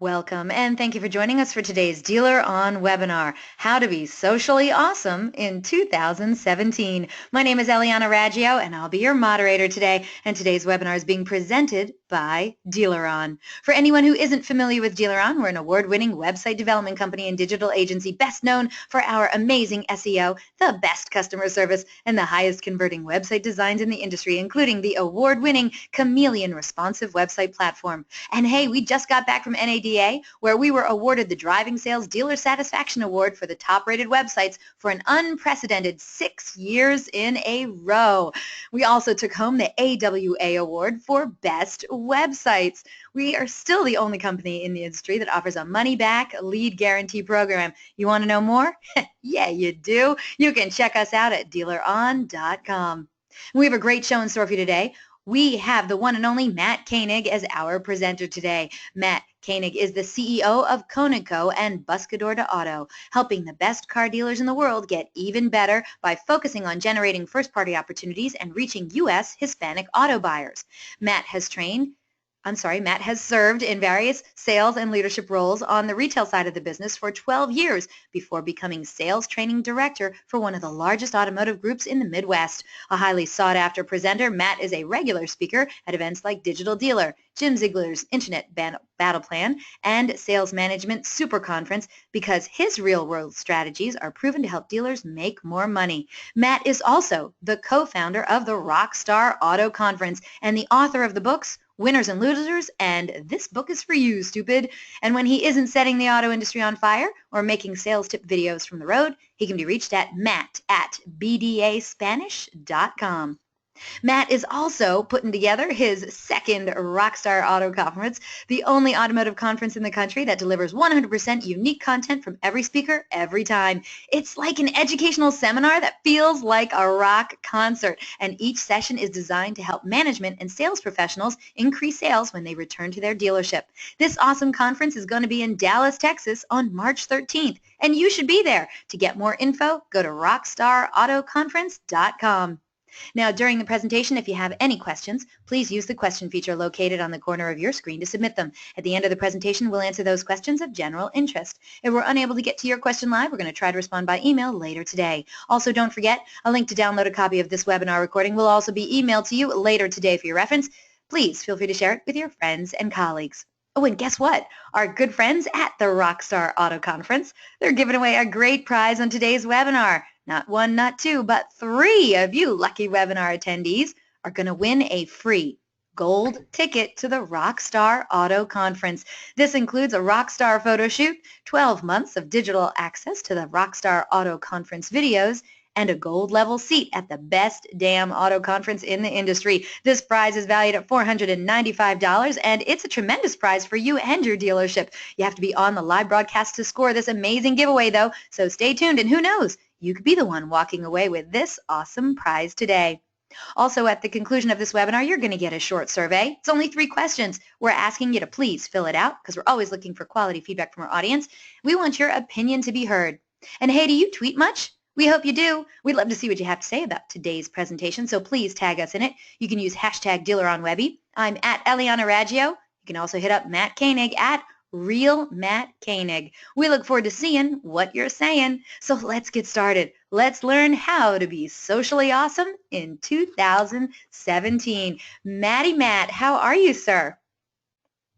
Welcome, and thank you for joining us for today's DealerOn webinar, How to Be Socially Awesome in 2017. My name is Eliana Raggio, and I'll be your moderator today, and today's webinar is being presented by DealerOn. For anyone who isn't familiar with DealerOn, we're an award-winning website development company and digital agency best known for our amazing SEO, the best customer service, and the highest converting website designs in the industry, including the award-winning Chameleon responsive website platform. And hey, we just got back from NADA, where we were awarded the Driving Sales Dealer Satisfaction Award for the top-rated websites for an unprecedented 6 years in a row. We also took home the AWA Award for Best Websites. We are still the only company in the industry that offers a money-back lead guarantee program. You want to know more? Yeah, you do. You can check us out at DealerOn.com. We have a great show in store for you today. We have the one and only Matt Koenig as our presenter today. Matt Koenig is the CEO of KonigCo and Buscador Auto, helping the best car dealers in the world get even better by focusing on generating first-party opportunities and reaching U.S. Hispanic auto buyers. Matt has served in various sales and leadership roles on the retail side of the business for 12 years before becoming sales training director for one of the largest automotive groups in the Midwest. A highly sought-after presenter, Matt is a regular speaker at events like Digital Dealer, Jim Ziegler's Internet Battle Plan, and Sales Management Super Conference because his real-world strategies are proven to help dealers make more money. Matt is also the co-founder of the Rockstar Auto Conference and the author of the books Winners and Losers, and This Book is for You, Stupid. And when he isn't setting the auto industry on fire or making sales tip videos from the road, he can be reached at matt@bdaspanish.com. Matt is also putting together his second Rockstar Auto Conference, the only automotive conference in the country that delivers 100% unique content from every speaker every time. It's like an educational seminar that feels like a rock concert, and each session is designed to help management and sales professionals increase sales when they return to their dealership. This awesome conference is going to be in Dallas, Texas on March 13th, and you should be there. To get more info, go to rockstarautoconference.com. Now, during the presentation, if you have any questions, please use the question feature located on the corner of your screen to submit them. At the end of the presentation, we'll answer those questions of general interest. If we're unable to get to your question live, we're going to try to respond by email later today. Also, don't forget, a link to download a copy of this webinar recording will also be emailed to you later today for your reference. Please feel free to share it with your friends and colleagues. Oh, and guess what? Our good friends at the Rockstar Auto Conference, they're giving away a great prize on today's webinar. Not one, not two, but 3 of you lucky webinar attendees are going to win a free gold ticket to the Rockstar Auto Conference. This includes a Rockstar photo shoot, 12 months of digital access to the Rockstar Auto Conference videos, and a gold level seat at the best damn auto conference in the industry. This prize is valued at $495, and it's a tremendous prize for you and your dealership. You have to be on the live broadcast to score this amazing giveaway, though, so stay tuned, and who knows, you could be the one walking away with this awesome prize today. Also, at the conclusion of this webinar, you're going to get a short survey. It's only 3 questions. We're asking you to please fill it out because we're always looking for quality feedback from our audience. We want your opinion to be heard. And hey, do you tweet much? We hope you do. We'd love to see what you have to say about today's presentation, so please tag us in it. You can use hashtag DealerOnWebby. I'm at Eliana Raggio. You can also hit up Matt Koenig at Real Matt Koenig. We look forward to seeing what you're saying. So let's get started. Let's learn how to be socially awesome in 2017. Matt, how are you, sir?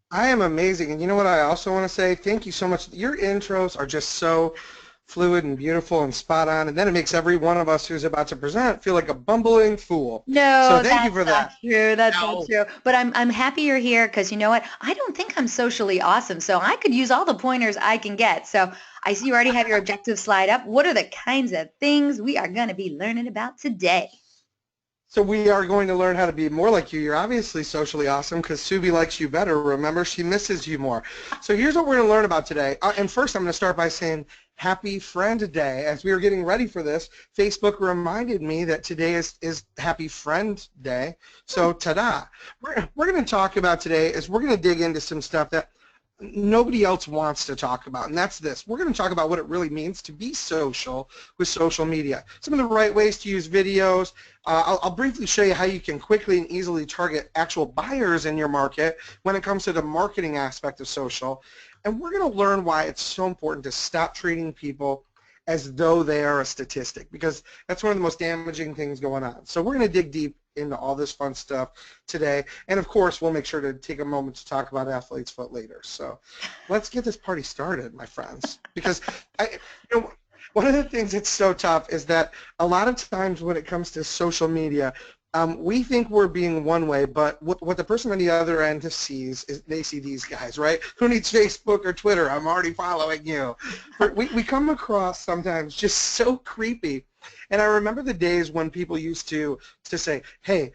I am amazing. And you know what I also want to say? Thank you so much. Your intros are just so fluid and beautiful and spot on, and then it makes every one of us who's about to present feel like a bumbling fool. No, So thank you that's for not that. true. That's not No. true. But I'm happy you're here because you know what? I don't think I'm socially awesome, so I could use all the pointers I can get. So I see you already have your objective slide up. What are the kinds of things we are going to be learning about today? So we are going to learn how to be more like you. You're obviously socially awesome because Subi likes you better. Remember, she misses you more. So here's what we're going to learn about today. And first, I'm going to start by saying Happy Friend Day. As we were getting ready for this, Facebook reminded me that today is Happy Friend Day. So ta-da. We're going to talk about today is we're going to dig into some stuff that nobody else wants to talk about, and that's this. We're going to talk about what it really means to be social with social media. Some of the right ways to use videos. I'll briefly show you how you can quickly and easily target actual buyers in your market when it comes to the marketing aspect of social. And we're going to learn why it's so important to stop treating people as though they are a statistic, because that's one of the most damaging things going on. So we're going to dig deep into all this fun stuff today, and of course we'll make sure to take a moment to talk about Athlete's Foot later. So let's get this party started, my friends, because one of the things that's so tough is that a lot of times when it comes to social media, we think we're being one way, but what the person on the other end sees is they see these guys, right? Who needs Facebook or Twitter? I'm already following you. We come across sometimes just so creepy. And I remember the days when people used to say, hey,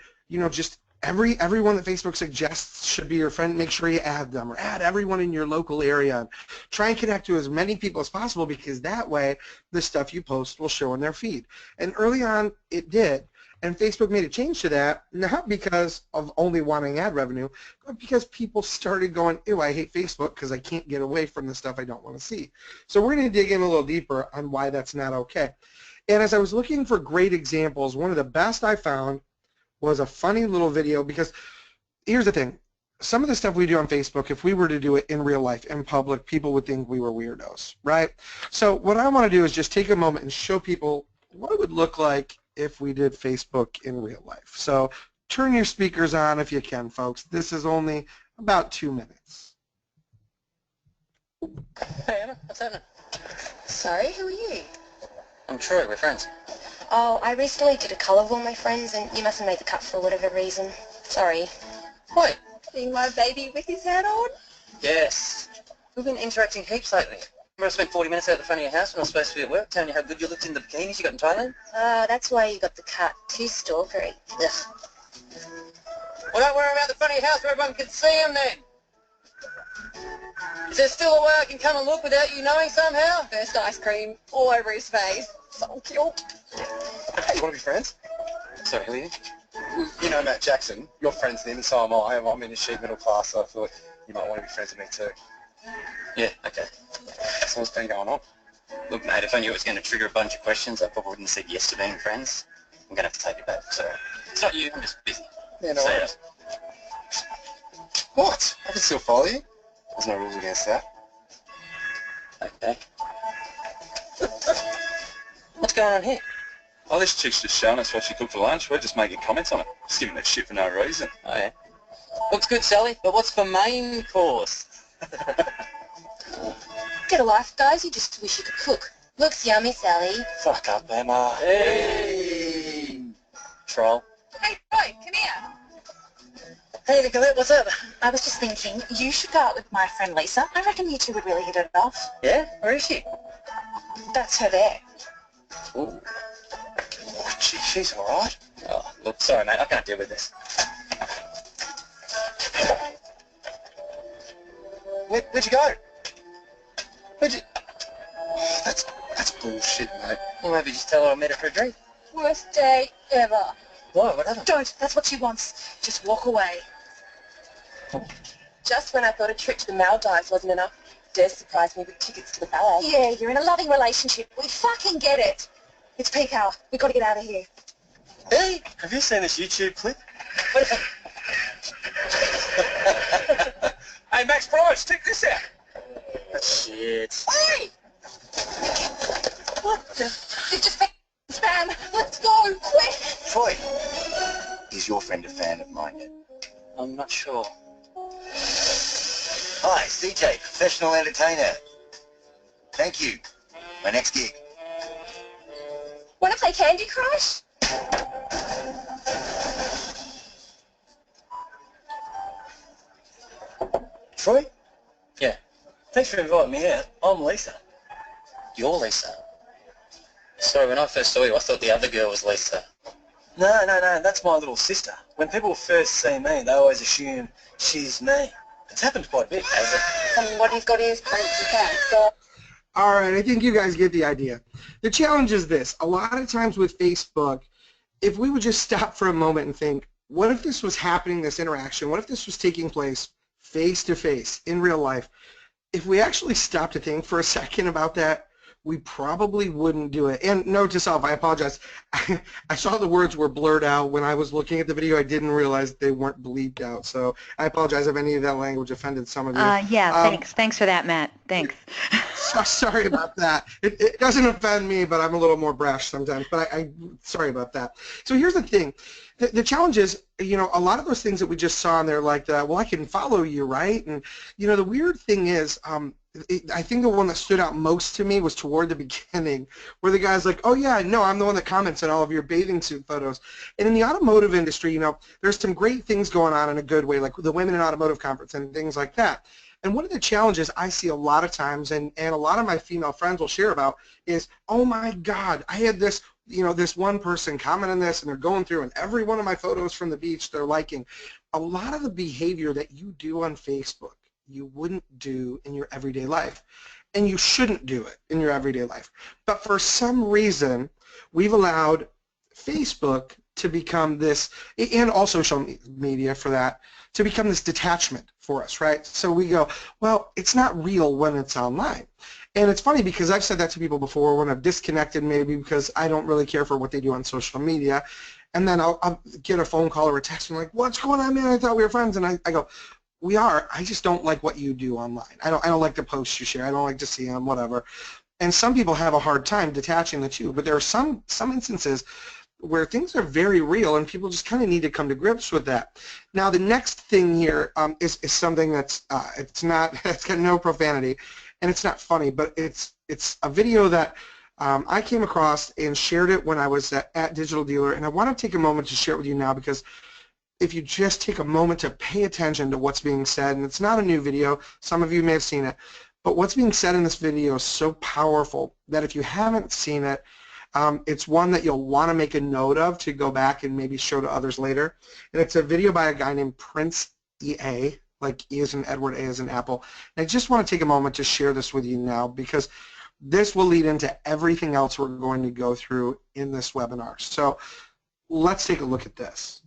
just everyone that Facebook suggests should be your friend, make sure you add them, or add everyone in your local area. And try and connect to as many people as possible, because that way the stuff you post will show in their feed. And early on it did. And Facebook made a change to that, not because of only wanting ad revenue, but because people started going, ew, I hate Facebook because I can't get away from the stuff I don't want to see. So we're going to dig in a little deeper on why that's not okay. And as I was looking for great examples, one of the best I found was a funny little video, because here's the thing. Some of the stuff we do on Facebook, if we were to do it in real life, in public, people would think we were weirdos, right? So what I want to do is just take a moment and show people what it would look like if we did Facebook in real life. So turn your speakers on if you can, folks. This is only about 2 minutes. Hey Emma, what's happening? Sorry, who are you? I'm Troy, we're friends. Oh, I recently did a colour with all my friends and you must have made the cut for whatever reason. Sorry. Wait. Seeing my baby with his hat on? Yes. We've been interacting heaps lately. Remember I spent 40 minutes out the front of your house when I was supposed to be at work telling you how good you looked in the bikinis you got in Thailand? That's why you got the cut. Too stalkery. Ugh. Well, don't worry about the front of your house where everyone can see him then. Is there still a way I can come and look without you knowing somehow? First ice cream all over his face. So cute. Hey, you want to be friends? Sorry, who are you? You know Matt Jackson. You're friends with him, and so am I. I'm in the sheep middle class, so I feel like you might want to be friends with me too. Yeah, okay. So what's been going on? Look, mate, if I knew it was going to trigger a bunch of questions, I probably wouldn't have said yes to being friends. I'm going to have to take it back. Sorry. It's not you, I'm just busy. Yeah, no See ya. worries. What? I can still follow you. There's no rules against that. Okay. What's going on here? Oh, this chick's just showing us what she cooked for lunch. We're just making comments on it. Just giving that shit for no reason. Oh, yeah. Looks good, Sally, but what's for main course? Get a life, guys. You just wish you could cook. Looks yummy, Sally. Fuck up, Emma. Hey! Troll. Hey, Roy, come here. Hey, Nicolette, what's up? I was just thinking, you should go out with my friend Lisa. I reckon you two would really hit it off. Yeah? Where is she? That's her there. Ooh. Oh, gee, she's alright. Oh, look, sorry, mate, I can't deal with this. Where'd you go? Where'd you... Oh, that's bullshit, mate. Well, maybe just tell her I met her for a drink. Worst day ever. Why? What happened? Don't. That's what she wants. Just walk away. Just when I thought a trip to the Maldives wasn't enough, Des surprised me with tickets to the ballet. Yeah, you're in a loving relationship. We fucking get it. It's peak hour. We've got to get out of here. Hey, have you seen this YouTube clip? Hey, Max Price, check this out. Shit. Hey! What the? It's just spam. Let's go, quick! Troy, is your friend a fan of mine yet? I'm not sure. Hi, it's DJ, professional entertainer. Thank you. My next gig. Want to play Candy Crush? Troy? Yeah. Thanks for inviting me out. I'm Lisa. You're Lisa. Sorry, when I first saw you, I thought the other girl was Lisa. No, that's my little sister. When people first see me, they always assume she's me. It's happened quite a bit, hasn't it? And what he's got is pants and pants. So All right, I think you guys get the idea. The challenge is this. A lot of times with Facebook, if we would just stop for a moment and think, what if this was happening, this interaction? What if this was taking place face to face, in real life, if we actually stopped to think for a second about that, we probably wouldn't do it. And note to self, I apologize. I saw the words were blurred out when I was looking at the video. I didn't realize they weren't bleeped out. So I apologize if any of that language offended some of you. Yeah, thanks. Thanks for that, Matt. Thanks. Sorry about that. It doesn't offend me, but I'm a little more brash sometimes. But sorry about that. So here's the thing. The challenge is, you know, a lot of those things that we just saw in there, like, well, I can follow you, right? And, you know, the weird thing is, I think the one that stood out most to me was toward the beginning, where the guy's like, oh yeah, no, I'm the one that comments on all of your bathing suit photos. And in the automotive industry, you know, there's some great things going on in a good way, like the Women in Automotive Conference and things like that. And one of the challenges I see a lot of times, and a lot of my female friends will share about, is, oh my God, I had this, you know, this one person comment on this, and they're going through, and every one of my photos from the beach they're liking. A lot of the behavior that you do on Facebook, you wouldn't do in your everyday life, and you shouldn't do it in your everyday life. But for some reason, we've allowed Facebook to become this, and all social media for that, to become this detachment for us, right? So we go, well, it's not real when it's online. And it's funny because I've said that to people before when I've disconnected, maybe because I don't really care for what they do on social media, and then I'll get a phone call or a text and I'm like, what's going on, man? I thought we were friends. And I go, we are. I just don't like what you do online. I don't like the posts you share. I don't like to see them, whatever. And some people have a hard time detaching the two, but there are some instances where things are very real, and people just kind of need to come to grips with that. Now, the next thing here is something that's it's got no profanity, and it's not funny, but it's a video that I came across and shared it when I was at Digital Dealer, and I want to take a moment to share it with you now, because if you just take a moment to pay attention to what's being said, and it's not a new video, some of you may have seen it, but what's being said in this video is so powerful that if you haven't seen it, it's one that you'll want to make a note of to go back and maybe show to others later. And it's a video by a guy named Prince EA, like E as in Edward, A as in Apple. And I just want to take a moment to share this with you now, because this will lead into everything else we're going to go through in this webinar. So let's take a look at this.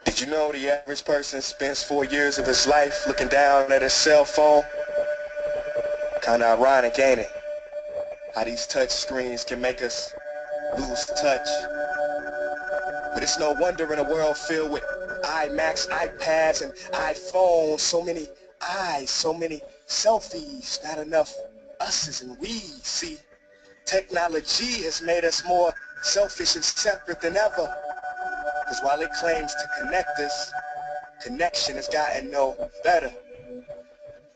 Did you know the average person spends 4 years of his life looking down at his cell phone? Kinda ironic, ain't it? How these touch screens can make us lose touch. But it's no wonder in a world filled with iMacs, iPads, and iPhones, so many eyes, so many selfies, not enough us's and we's. See, technology has made us more selfish and separate than ever. Because while it claims to connect us, connection has gotten no better.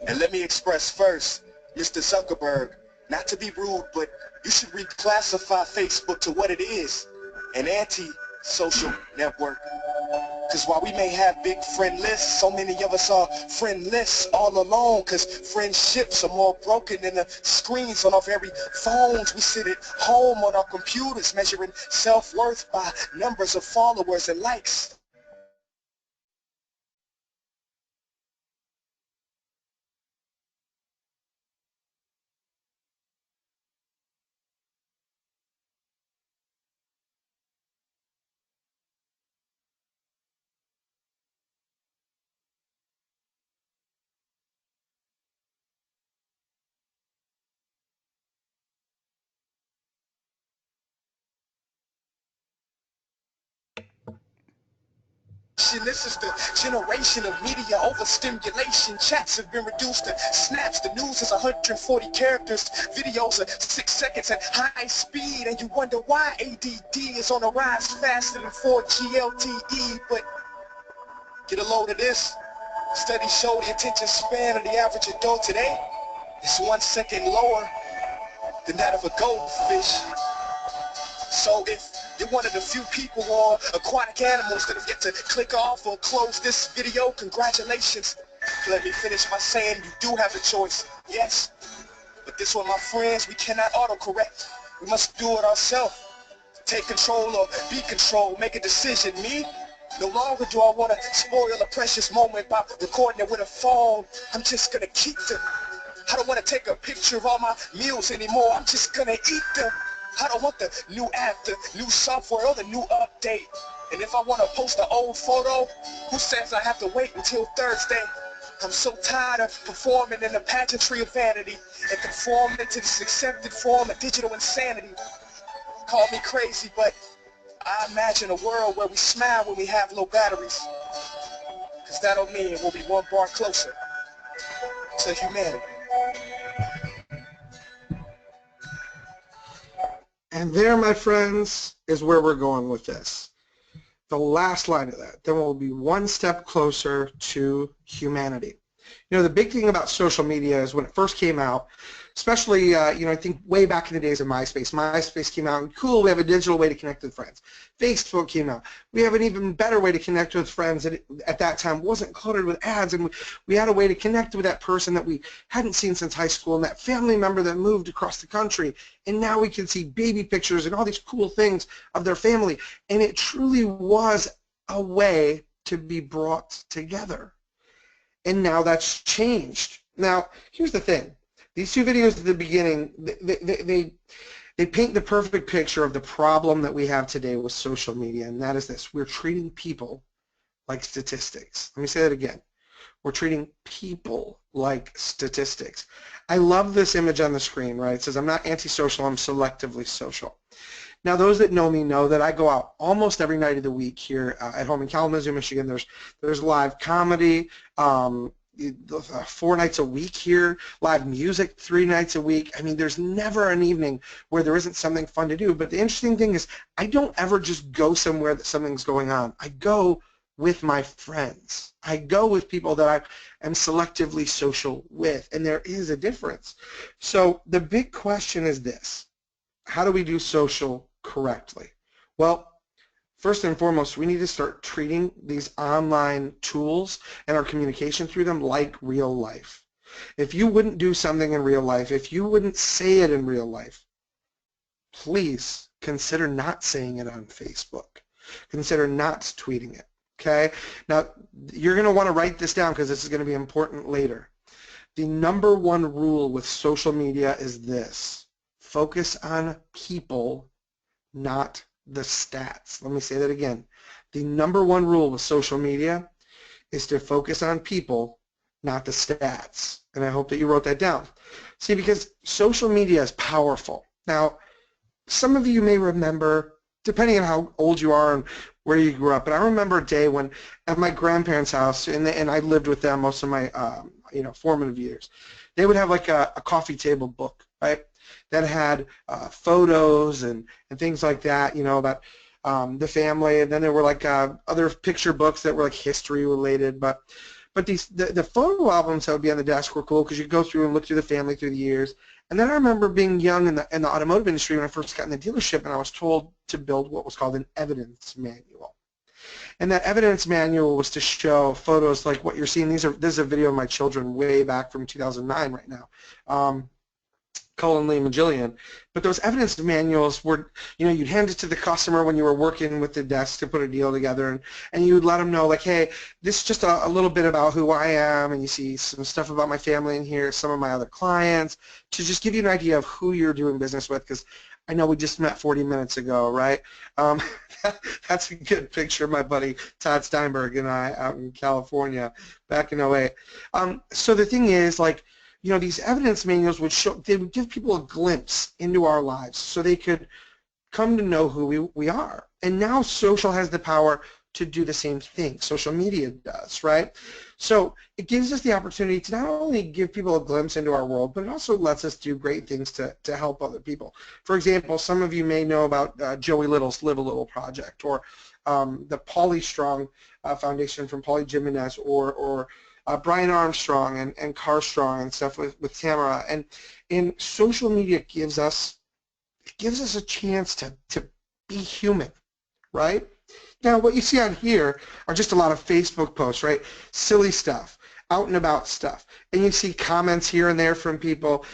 And let me express first, Mr. Zuckerberg, not to be rude, but you should reclassify Facebook to what it is, an anti-social network. Because while we may have big friend lists, so many of us are friendless all alone, because friendships are more broken than the screens on our very phones. We sit at home on our computers measuring self-worth by numbers of followers and likes. This is the generation of media overstimulation. Chats have been reduced to snaps. The news is 140 characters. Videos are 6 seconds at high speed. And you wonder why ADD is on a rise faster than 4G LTE. But get a load of this. Studies show the attention span of the average adult today is 1 second lower than that of a goldfish. So if you're one of the few people or aquatic animals that have yet to click off or close this video, congratulations. Let me finish by saying you do have a choice, yes. But this one, my friends, we cannot autocorrect. We must do it ourselves. Take control or be controlled, make a decision. Me, no longer do I want to spoil a precious moment by recording it with a phone. I'm just going to keep them. I don't want to take a picture of all my meals anymore. I'm just going to eat them. I don't want the new app, the new software, or the new update. And if I want to post an old photo, who says I have to wait until Thursday? I'm so tired of performing in the pageantry of vanity and conforming to this accepted form of digital insanity. Call me crazy, but I imagine a world where we smile when we have low batteries. Because that'll mean we'll be one bar closer to humanity. And there, my friends, is where we're going with this. The last line of that, then we'll be one step closer to humanity. You know, the big thing about social media is when it first came out, especially, you know, I think way back in the days of MySpace. MySpace came out, and cool, we have a digital way to connect with friends. Facebook came out. We have an even better way to connect with friends that at that time wasn't cluttered with ads, and we had a way to connect with that person that we hadn't seen since high school and that family member that moved across the country. And now we can see baby pictures and all these cool things of their family. And it truly was a way to be brought together. And now that's changed. Now, here's the thing. These two videos at the beginning, they paint the perfect picture of the problem that we have today with social media, and that is this. We're treating people like statistics. Let me say that again. We're treating people like statistics. I love this image on the screen, right? It says, I'm not antisocial, I'm selectively social. Now, those that know me know that I go out almost every night of the week here at home in Kalamazoo, Michigan. There's live comedy, 4 nights a week here, live music 3 nights a week. I mean, there's never an evening where there isn't something fun to do. But the interesting thing is I don't ever just go somewhere that something's going on. I go with my friends. I go with people that I am selectively social with, and there is a difference. So the big question is this. How do we do social correctly? Well, first and foremost, we need to start treating these online tools and our communication through them like real life. If you wouldn't do something in real life, if you wouldn't say it in real life, please consider not saying it on Facebook. Consider not tweeting it, okay? Now, you're going to want to write this down because this is going to be important later. The number one rule with social media is this. Focus on people, not the stats. Let me say that again. The number one rule with social media is to focus on people, not the stats. And I hope that you wrote that down. See, because social media is powerful. Now, some of you may remember, depending on how old you are and where you grew up, but I remember a day when at my grandparents' house, and I lived with them most of my formative years, they would have like a coffee table book, right? That had photos and things like that, you know, about the family, and then there were like other picture books that were like history related, but the photo albums that would be on the desk were cool because you go through and look through the family through the years. And then I remember being young in the automotive industry when I first got in the dealership, and I was told to build what was called an evidence manual. And that evidence manual was to show photos like what you're seeing. This is a video of my children way back from 2009 right now. Cullen, Liam, and Jillian. But those evidence manuals were, you know, you'd hand it to the customer when you were working with the desk to put a deal together, and you would let them know, like, hey, this is just a little bit about who I am, and you see some stuff about my family in here, some of my other clients, to just give you an idea of who you're doing business with, because I know we just met 40 minutes ago, right? That's a good picture of my buddy Todd Steinberg and I out in California back in 08. So the thing is, like, you know, these evidence manuals would show, they would give people a glimpse into our lives so they could come to know who we are. And now social has the power to do the same thing. Social media does, right? So it gives us the opportunity to not only give people a glimpse into our world, but it also lets us do great things to help other people. For example, some of you may know about Joey Little's Live a Little project, or the Pauly Strong Foundation from Pauly Jimenez, or Brian Armstrong and Car Strong and stuff with Tamara. And social media gives us a chance to be human, right? Now, what you see on here are just a lot of Facebook posts, right? Silly stuff, out and about stuff. And you see comments here and there from people.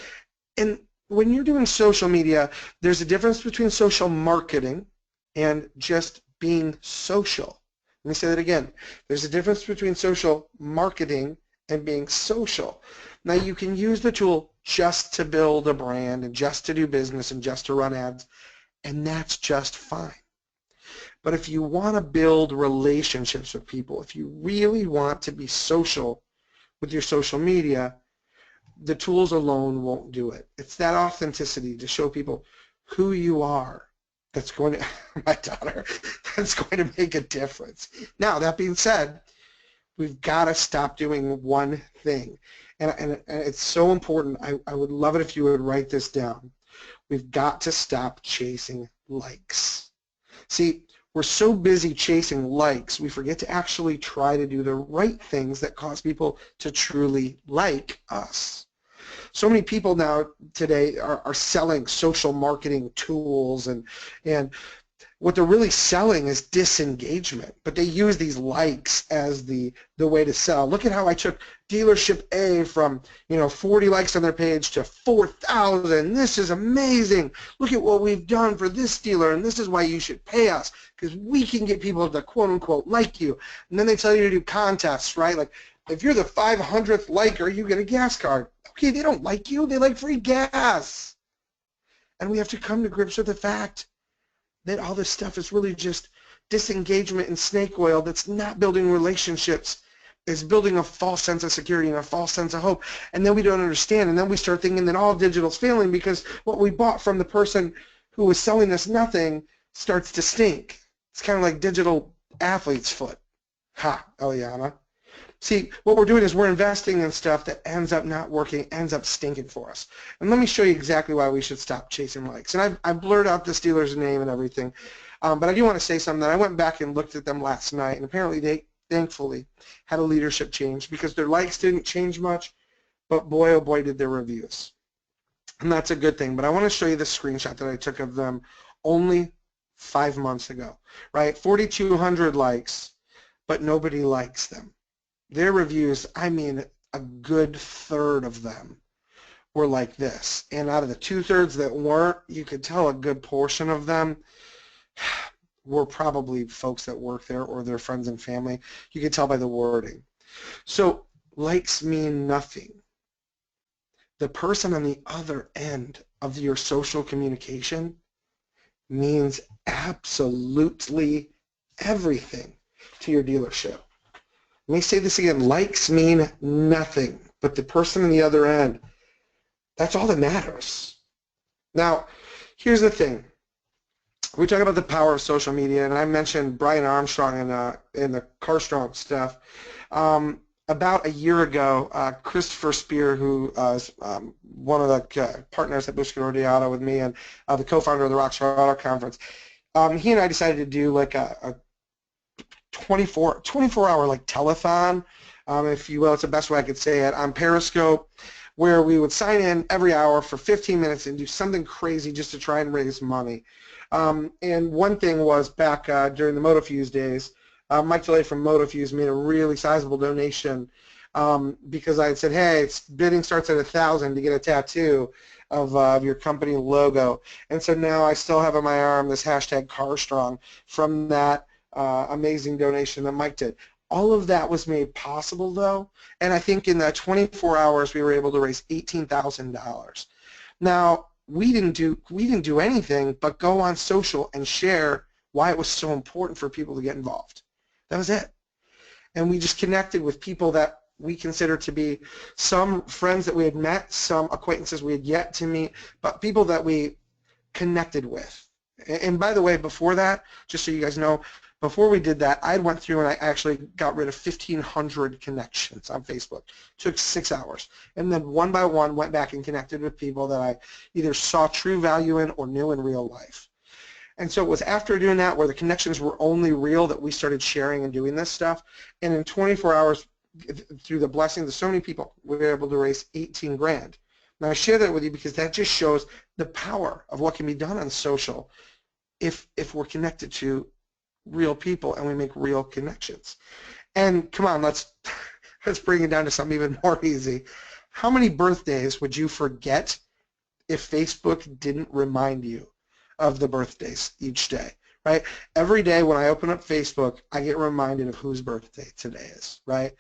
And when you're doing social media, there's a difference between social marketing and just being social. Let me say that again. There's a difference between social marketing and being social. Now you can use the tool just to build a brand and just to do business and just to run ads, and that's just fine. But if you want to build relationships with people, if you really want to be social with your social media, the tools alone won't do it. It's that authenticity to show people who you are that's going to, my daughter, that's going to make a difference. Now, that being said, we've got to stop doing one thing. And it's so important. I would love it if you would write this down. We've got to stop chasing likes. See, we're so busy chasing likes, we forget to actually try to do the right things that cause people to truly like us. So many people now today are selling social marketing tools, and what they're really selling is disengagement, but they use these likes as the way to sell. Look at how I took dealership A from 40 likes on their page to 4,000. This is amazing. Look at what we've done for this dealer, and this is why you should pay us, because we can get people to quote unquote like you. And then they tell you to do contests, right? Like, if you're the 500th liker, you get a gas card. Okay, they don't like you. They like free gas. And we have to come to grips with the fact that all this stuff is really just disengagement and snake oil that's not building relationships. It's building a false sense of security and a false sense of hope. And then we don't understand. And then we start thinking that all digital is failing because what we bought from the person who was selling us nothing starts to stink. It's kind of like digital athlete's foot. Ha, Eliana. See, what we're doing is we're investing in stuff that ends up not working, ends up stinking for us. And let me show you exactly why we should stop chasing likes. And I've blurred out this dealer's name and everything, but I do want to say something. That I went back and looked at them last night, and apparently they, thankfully, had a leadership change because their likes didn't change much, but boy, oh boy, did their reviews. And that's a good thing. But I want to show you the screenshot that I took of them only 5 months ago, right? 4,200 likes, but nobody likes them. Their reviews, I mean, a good third of them were like this. And out of the 2/3 that weren't, you could tell a good portion of them were probably folks that work there or their friends and family. You could tell by the wording. So likes mean nothing. The person on the other end of your social communication means absolutely everything to your dealership. Let me say this again, likes mean nothing, but the person on the other end, that's all that matters. Now, here's the thing. We talk about the power of social media, and I mentioned Brian Armstrong in the CarStrong stuff. About a year ago, Christopher Spear, who is one of the partners at Buscador Auto with me and the co-founder of the Rockstar Auto Conference, he and I decided to do like a 24-hour like telethon, if you will. It's the best way I could say it, on Periscope, where we would sign in every hour for 15 minutes and do something crazy just to try and raise money. And one thing was back during the MotoFuse days, Mike DeLay from MotoFuse made a really sizable donation because I had said, hey, bidding starts at $1,000 to get a tattoo of your company logo. And so now I still have on my arm this hashtag CarStrong from that amazing donation that Mike did. All of that was made possible, though, and I think in that 24 hours we were able to raise $18,000. Now, we didn't do anything but go on social and share why it was so important for people to get involved. That was it. And we just connected with people that we consider to be some friends that we had met, some acquaintances we had yet to meet, but people that we connected with. And by the way, before that, just so you guys know, before we did that, I went through and I actually got rid of 1,500 connections on Facebook. It took 6 hours. And then one by one went back and connected with people that I either saw true value in or knew in real life. And so it was after doing that where the connections were only real that we started sharing and doing this stuff. And in 24 hours, through the blessings of so many people, we were able to raise 18 grand. Now I share that with you because that just shows the power of what can be done on social if we're connected to real people and we make real connections. And come on, let's bring it down to something even more easy. How many birthdays would you forget if Facebook didn't remind you of the birthdays each day, right? Every day when I open up Facebook, I get reminded of whose birthday today is, right?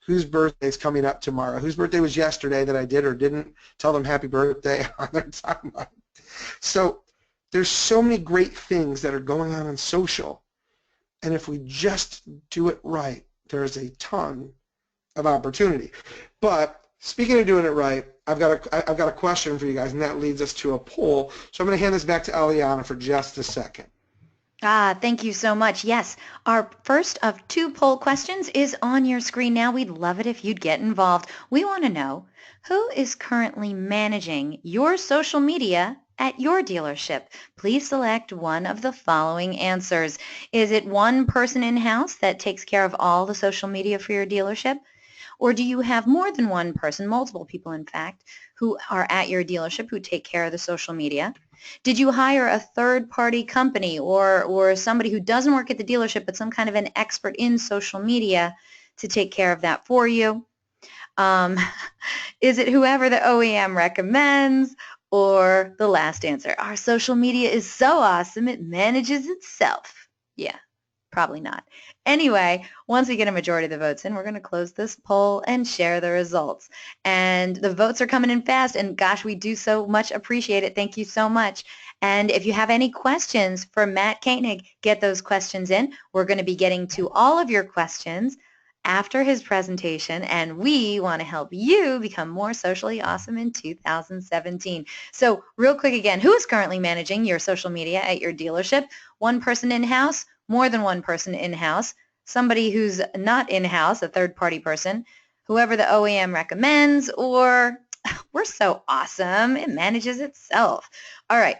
Whose birthday is coming up tomorrow? Whose birthday was yesterday that I did or didn't tell them happy birthday on their timeline? So there's so many great things that are going on social, and if we just do it right, there's a ton of opportunity. But speaking of doing it right, I've got a question for you guys, and that leads us to a poll. So I'm going to hand this back to Eliana for just a second. Thank you so much. Yes, our first of 2 poll questions is on your screen now. We'd love it if you'd get involved. We want to know who is currently managing your social media at your dealership. Please select one of the following answers. Is it one person in-house that takes care of all the social media for your dealership? Or do you have more than one person, multiple people in fact, who are at your dealership who take care of the social media? Did you hire a third-party company or somebody who doesn't work at the dealership but some kind of an expert in social media to take care of that for you? Is it whoever the OEM recommends? Or the last answer, our social media is so awesome it manages itself. Yeah, probably not. Anyway, once we get a majority of the votes in, we're going to close this poll and share the results. And the votes are coming in fast, and gosh, we do so much appreciate it. Thank you so much. And if you have any questions for Matt Koenig, get those questions in. We're going to be getting to all of your questions after his presentation, and we want to help you become more socially awesome in 2017. So real quick again, who is currently managing your social media at your dealership? One person in-house, more than one person in-house, somebody who's not in-house, a third-party person, whoever the OEM recommends, or we're so awesome, it manages itself. All right.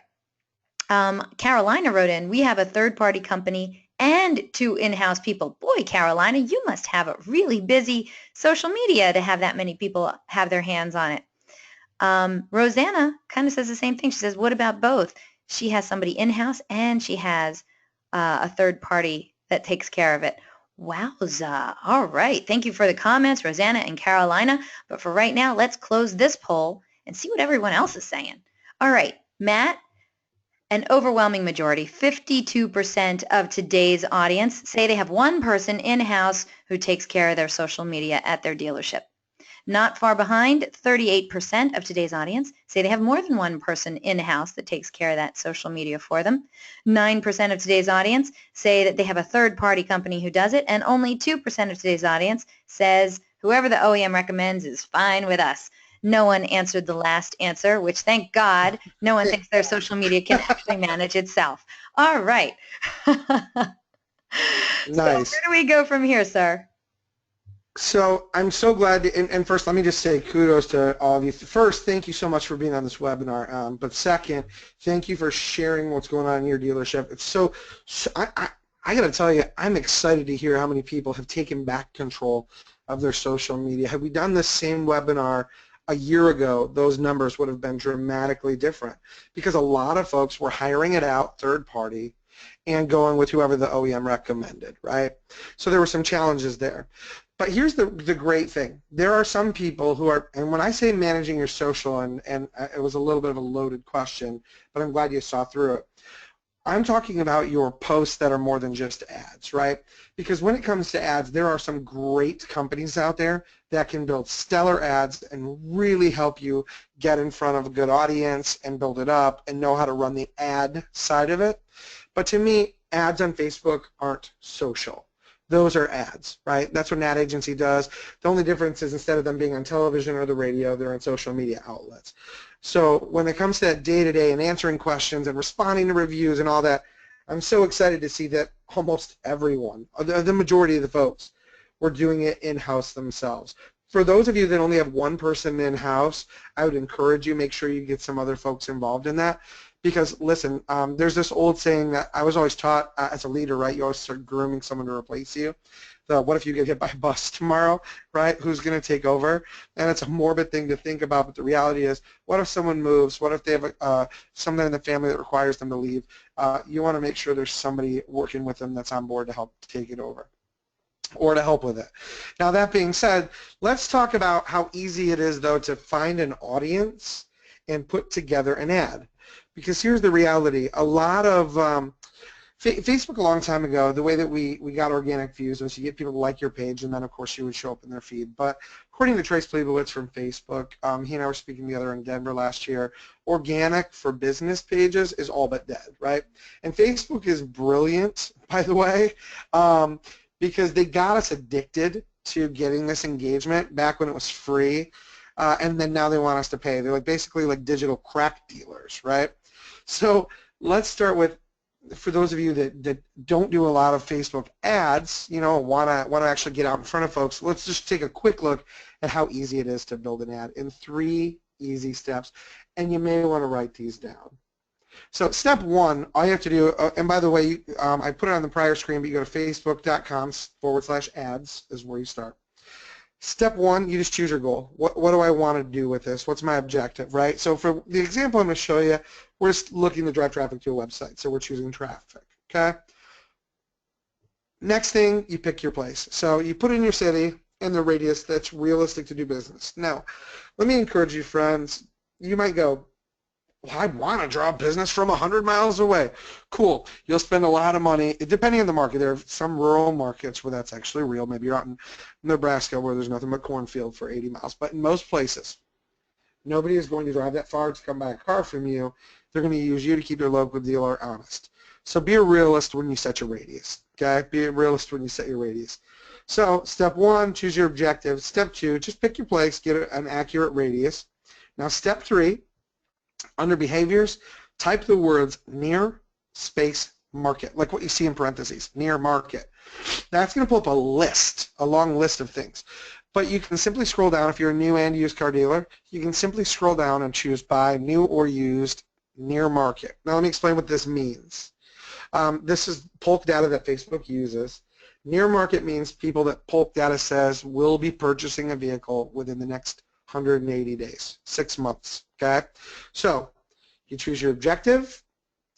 Carolina wrote in, we have a third-party company and 2 in-house people. Boy, Carolina, you must have a really busy social media to have that many people have their hands on it. Rosanna kind of says the same thing. She says, what about both? She has somebody in-house and she has a third party that takes care of it. Wowza. All right. Thank you for the comments, Rosanna and Carolina. But for right now, let's close this poll and see what everyone else is saying. All right, Matt. An overwhelming majority, 52% of today's audience, say they have one person in-house who takes care of their social media at their dealership. Not far behind, 38% of today's audience say they have more than one person in-house that takes care of that social media for them. 9% of today's audience say that they have a third-party company who does it, and only 2% of today's audience says whoever the OEM recommends is fine with us. No one answered the last answer, which thank God, no one thinks their social media can actually manage itself. All right. Nice. So where do we go from here, sir? So I'm so glad, and first let me just say kudos to all of you. First, thank you so much for being on this webinar. But second, thank you for sharing what's going on in your dealership. It's so I got to tell you, I'm excited to hear how many people have taken back control of their social media. Had we done this same webinar a year ago, those numbers would have been dramatically different because a lot of folks were hiring it out third party and going with whoever the OEM recommended, right? So there were some challenges there. But here's the great thing. There are some people who are, and when I say managing your social, and it was a little bit of a loaded question, but I'm glad you saw through it. I'm talking about your posts that are more than just ads, right? Because when it comes to ads, there are some great companies out there that can build stellar ads and really help you get in front of a good audience and build it up and know how to run the ad side of it. But to me, ads on Facebook aren't social. Those are ads, right? That's what an ad agency does. The only difference is instead of them being on television or the radio, they're on social media outlets. So when it comes to that day-to-day and answering questions and responding to reviews and all that, I'm so excited to see that almost everyone, the majority of the folks, were doing it in-house themselves. For those of you that only have one person in-house, I would encourage you, make sure you get some other folks involved in that. Because, listen, there's this old saying that I was always taught as a leader, right? You always start grooming someone to replace you. The, what if you get hit by a bus tomorrow, right? Who's going to take over? And it's a morbid thing to think about, but the reality is, what if someone moves? What if they have something in the family that requires them to leave? You want to make sure there's somebody working with them that's on board to help take it over or to help with it. Now, that being said, let's talk about how easy it is, though, to find an audience and put together an ad. Because here's the reality. A lot of Facebook a long time ago, the way that we got organic views was you get people to like your page, and then of course you would show up in their feed. But according to Trace Leibowitz from Facebook, he and I were speaking together in Denver last year, organic for business pages is all but dead, right? And Facebook is brilliant, by the way, because they got us addicted to getting this engagement back when it was free, and then now they want us to pay. They're like basically like digital crack dealers, right? So let's start with, for those of you that don't do a lot of Facebook ads, you know, want to actually get out in front of folks, let's just take a quick look at how easy it is to build an ad in 3 easy steps, and you may want to write these down. So step 1, all you have to do, and by the way, I put it on the prior screen, but you go to facebook.com/ads is where you start. Step 1, you just choose your goal. What do I want to do with this? What's my objective, right? So for the example I'm going to show you, we're just looking to drive traffic to a website, so we're choosing traffic, okay? Next thing, you pick your place. So you put in your city and the radius that's realistic to do business. Now, let me encourage you, friends. You might go, well, I want to draw business from 100 miles away. Cool. You'll spend a lot of money, depending on the market. There are some rural markets where that's actually real. Maybe you're out in Nebraska where there's nothing but cornfield for 80 miles. But in most places, nobody is going to drive that far to come buy a car from you. They're going to use you to keep your local dealer honest. So be a realist when you set your radius. Okay? Be a realist when you set your radius. So step 1, choose your objective. Step 2, just pick your place, get an accurate radius. Now step 3, under behaviors, type the words near space market, like what you see in parentheses, near market. That's going to pull up a list, a long list of things. But you can simply scroll down. If you're a new and used car dealer, you can simply scroll down and choose buy new or used near market. Now let me explain what this means. This is Polk data that Facebook uses. Near market means people that Polk data says will be purchasing a vehicle within the next 180 days, 6 months, okay? So you choose your objective,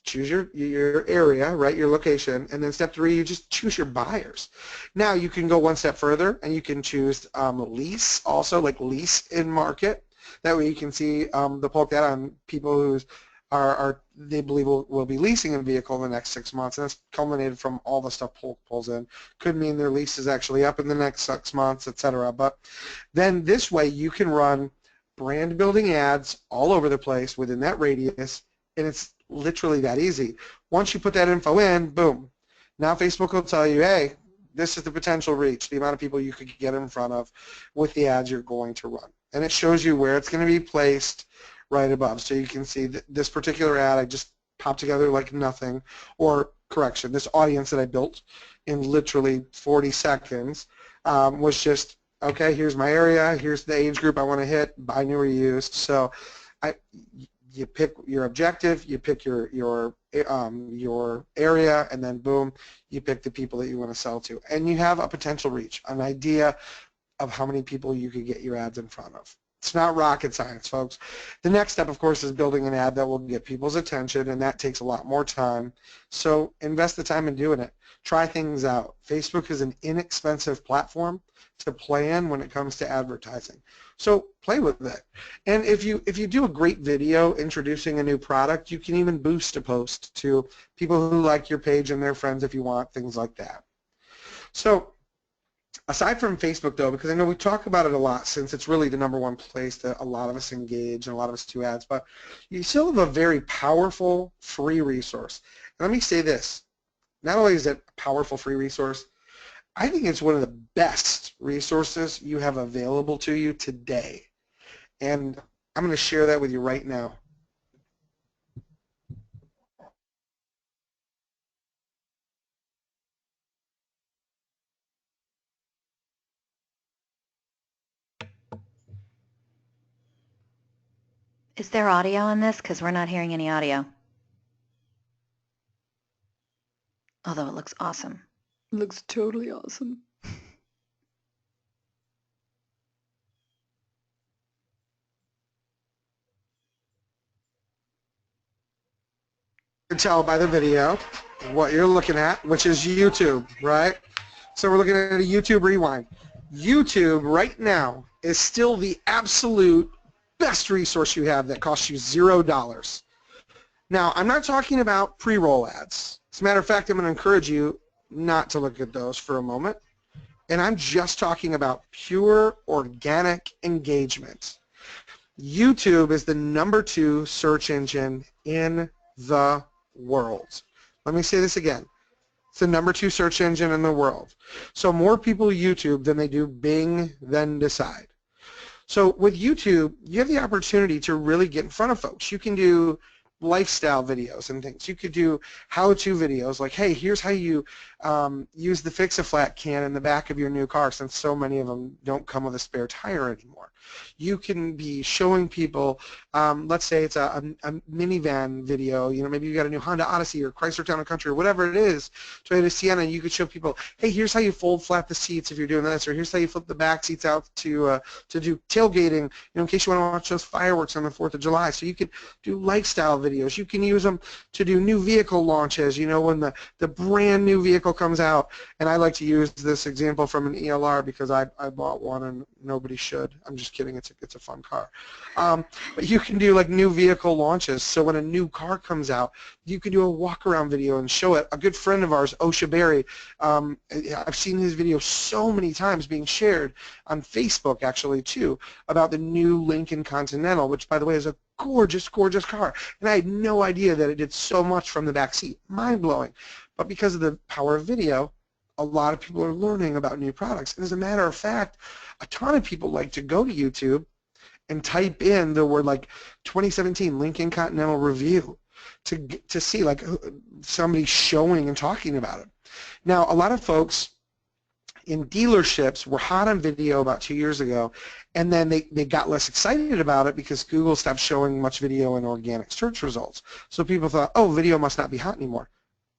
choose your area, right, your location, and then step 3, you just choose your buyers. Now you can go one step further and you can choose lease, also like lease in market. That way you can see the Polk data on people who they believe will be leasing a vehicle in the next 6 months, and that's culminated from all the stuff Polk pulls in. Could mean their lease is actually up in the next 6 months, etc. But then this way you can run brand building ads all over the place within that radius, and it's literally that easy. Once you put that info in, boom. Now Facebook will tell you, hey, this is the potential reach, the amount of people you could get in front of with the ads you're going to run. And it shows you where it's going to be placed right above. So you can see this particular ad I just popped together like nothing, or correction, this audience that I built in literally 40 seconds was just, okay, here's my area, here's the age group I want to hit, buy new or used. So you pick your objective, you pick your area, and then boom, you pick the people that you want to sell to. And you have a potential reach, an idea of how many people you could get your ads in front of. It's not rocket science, folks. The next step, of course, is building an ad that will get people's attention, and that takes a lot more time. So invest the time in doing it. Try things out. Facebook is an inexpensive platform to play in when it comes to advertising. So play with it. And if you do a great video introducing a new product, you can even boost a post to people who like your page and their friends if you want, things like that. So aside from Facebook, though, because I know we talk about it a lot since it's really the #1 place that a lot of us engage and a lot of us do ads, but you still have a very powerful free resource. And let me say this. Not only is it a powerful free resource, I think it's one of the best resources you have available to you today. And I'm going to share that with you right now. Is there audio on this? Because we're not hearing any audio. Although it looks awesome. It looks totally awesome. You can tell by the video what you're looking at, which is YouTube, right? So we're looking at a YouTube rewind. YouTube right now is still the absolute best resource you have that costs you $0. Now, I'm not talking about pre-roll ads. As a matter of fact, I'm going to encourage you not to look at those for a moment. And I'm just talking about pure organic engagement. YouTube is the #2 search engine in the world. Let me say this again. It's the #2 search engine in the world. So more people YouTube than they do Bing, then decide. So with YouTube, you have the opportunity to really get in front of folks. You can do lifestyle videos and things. You could do how-to videos like, hey, here's how you use the Fix-A-Flat can in the back of your new car, since so many of them don't come with a spare tire anymore. You can be showing people, let's say it's a minivan video, you know, maybe you got a new Honda Odyssey or Chrysler Town & Country or whatever it is, Toyota Sienna, and you could show people, hey, here's how you fold flat the seats if you're doing this, or here's how you flip the back seats out to do tailgating, you know, in case you want to watch those fireworks on the 4th of July. So you could do lifestyle videos. You can use them to do new vehicle launches, you know, when the brand new vehicle comes out. And I like to use this example from an ELR because I bought one and nobody should. I'm just kidding. It's a fun car. But you can do like new vehicle launches. So when a new car comes out, you can do a walk around video and show it. A good friend of ours, Osha Berry, I've seen his video so many times being shared on Facebook actually too, about the new Lincoln Continental, which by the way is a gorgeous, gorgeous car. And I had no idea that it did so much from the back seat. Mind-blowing. But because of the power of video, a lot of people are learning about new products. And as a matter of fact, a ton of people like to go to YouTube and type in the word like 2017 Lincoln Continental review to see like somebody showing and talking about it. Now, a lot of folks in dealerships were hot on video about 2 years ago, and then they got less excited about it because Google stopped showing much video in organic search results. So people thought, oh, video must not be hot anymore.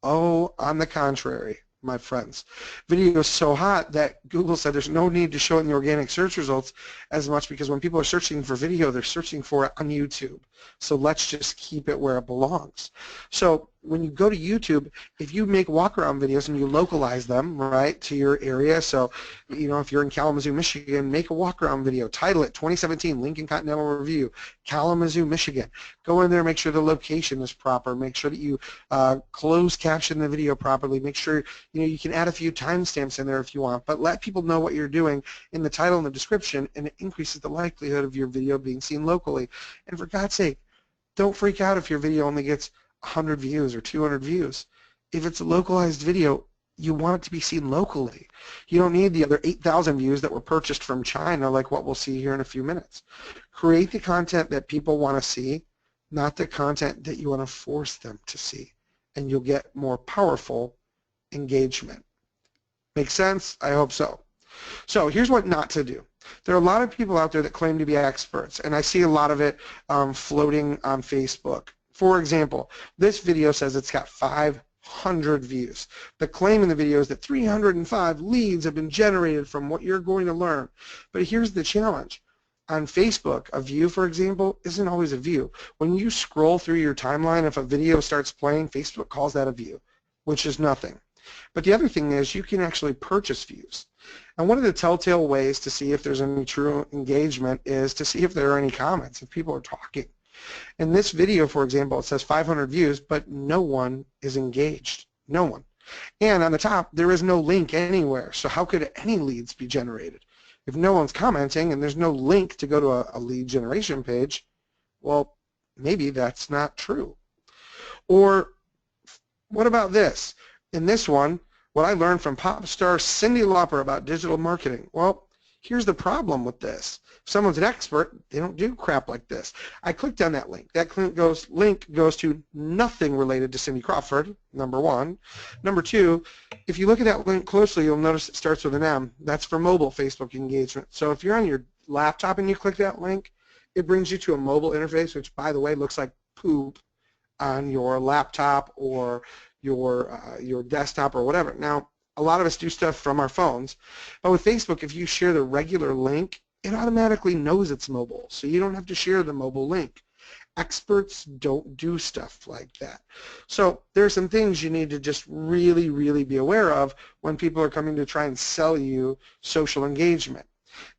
Oh, on the contrary, my friends. Video is so hot that Google said there's no need to show it in the organic search results as much, because when people are searching for video, they're searching for it on YouTube. So let's just keep it where it belongs. So when you go to YouTube, if you make walk-around videos and you localize them, right, to your area, so, you know, if you're in Kalamazoo, Michigan, make a walk-around video, title it 2017 Lincoln Continental Review, Kalamazoo, Michigan. Go in there, make sure the location is proper, make sure that you close caption the video properly, make sure, you know, you can add a few timestamps in there if you want, but let people know what you're doing in the title and the description, and it increases the likelihood of your video being seen locally. And for God's sake, don't freak out if your video only gets 100 views or 200 views. If it's a localized video, you want it to be seen locally. You don't need the other 8,000 views that were purchased from China, like what we'll see here in a few minutes. Create the content that people want to see, not the content that you want to force them to see, and you'll get more powerful engagement. Make sense? I hope so. So here's what not to do. There are a lot of people out there that claim to be experts, and I see a lot of it floating on Facebook. For example, this video says it's got 500 views. The claim in the video is that 305 leads have been generated from what you're going to learn. But here's the challenge. On Facebook, a view, for example, isn't always a view. When you scroll through your timeline, if a video starts playing, Facebook calls that a view, which is nothing. But the other thing is you can actually purchase views. And one of the telltale ways to see if there's any true engagement is to see if there are any comments, if people are talking. In this video, for example, it says 500 views, but no one is engaged. No one. And on the top, there is no link anywhere. So how could any leads be generated? If no one's commenting and there's no link to go to a lead generation page, well, maybe that's not true. Or what about this? In this one, what I learned from pop star Cyndi Lauper about digital marketing. Well, here's the problem with this. If someone's an expert, they don't do crap like this. I clicked on that link. That link goes to nothing related to Cindy Crawford, number one. Number two, if you look at that link closely, you'll notice it starts with an M. That's for mobile Facebook engagement. So if you're on your laptop and you click that link, it brings you to a mobile interface, which, by the way, looks like poop on your laptop or your desktop or whatever. Now, a lot of us do stuff from our phones, but with Facebook, if you share the regular link, it automatically knows it's mobile, so you don't have to share the mobile link. Experts don't do stuff like that. So there are some things you need to just really, really be aware of when people are coming to try and sell you social engagement.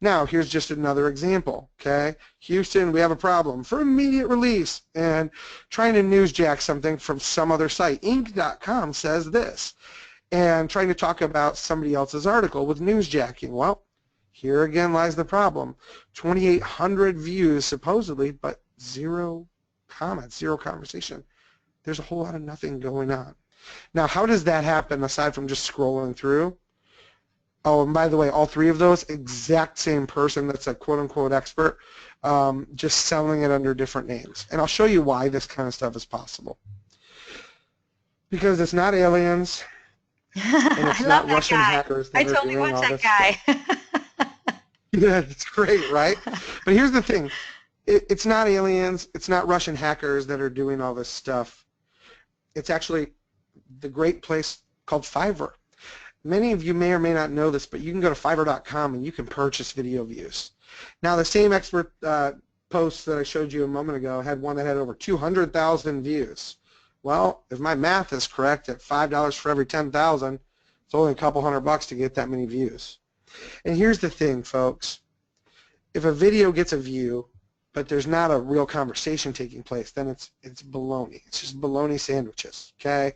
Now, here's just another example, okay? Houston, we have a problem for immediate release, and trying to newsjack something from some other site. Inc.com says this, and trying to talk about somebody else's article with newsjacking. Well, here again lies the problem. 2,800 views supposedly, but 0 comments, 0 conversation. There's a whole lot of nothing going on. Now, how does that happen aside from just scrolling through? Oh, and by the way, all 3 of those, exact same person that's a quote-unquote expert, just selling it under different names. And I'll show you why this kind of stuff is possible. Because it's not aliens, and it's not Russian hackers that are doing all this stuff. Yeah, it's great, right? But here's the thing. It's not aliens, it's not Russian hackers that are doing all this stuff. It's actually the great place called Fiverr. Many of you may or may not know this, but you can go to Fiverr.com and you can purchase video views. Now, the same expert post that I showed you a moment ago had one that had over 200,000 views. Well, if my math is correct, at $5 for every 10,000, it's only a couple $100 to get that many views. And here's the thing, folks. If a video gets a view, but there's not a real conversation taking place, then it's baloney. It's just baloney sandwiches, okay?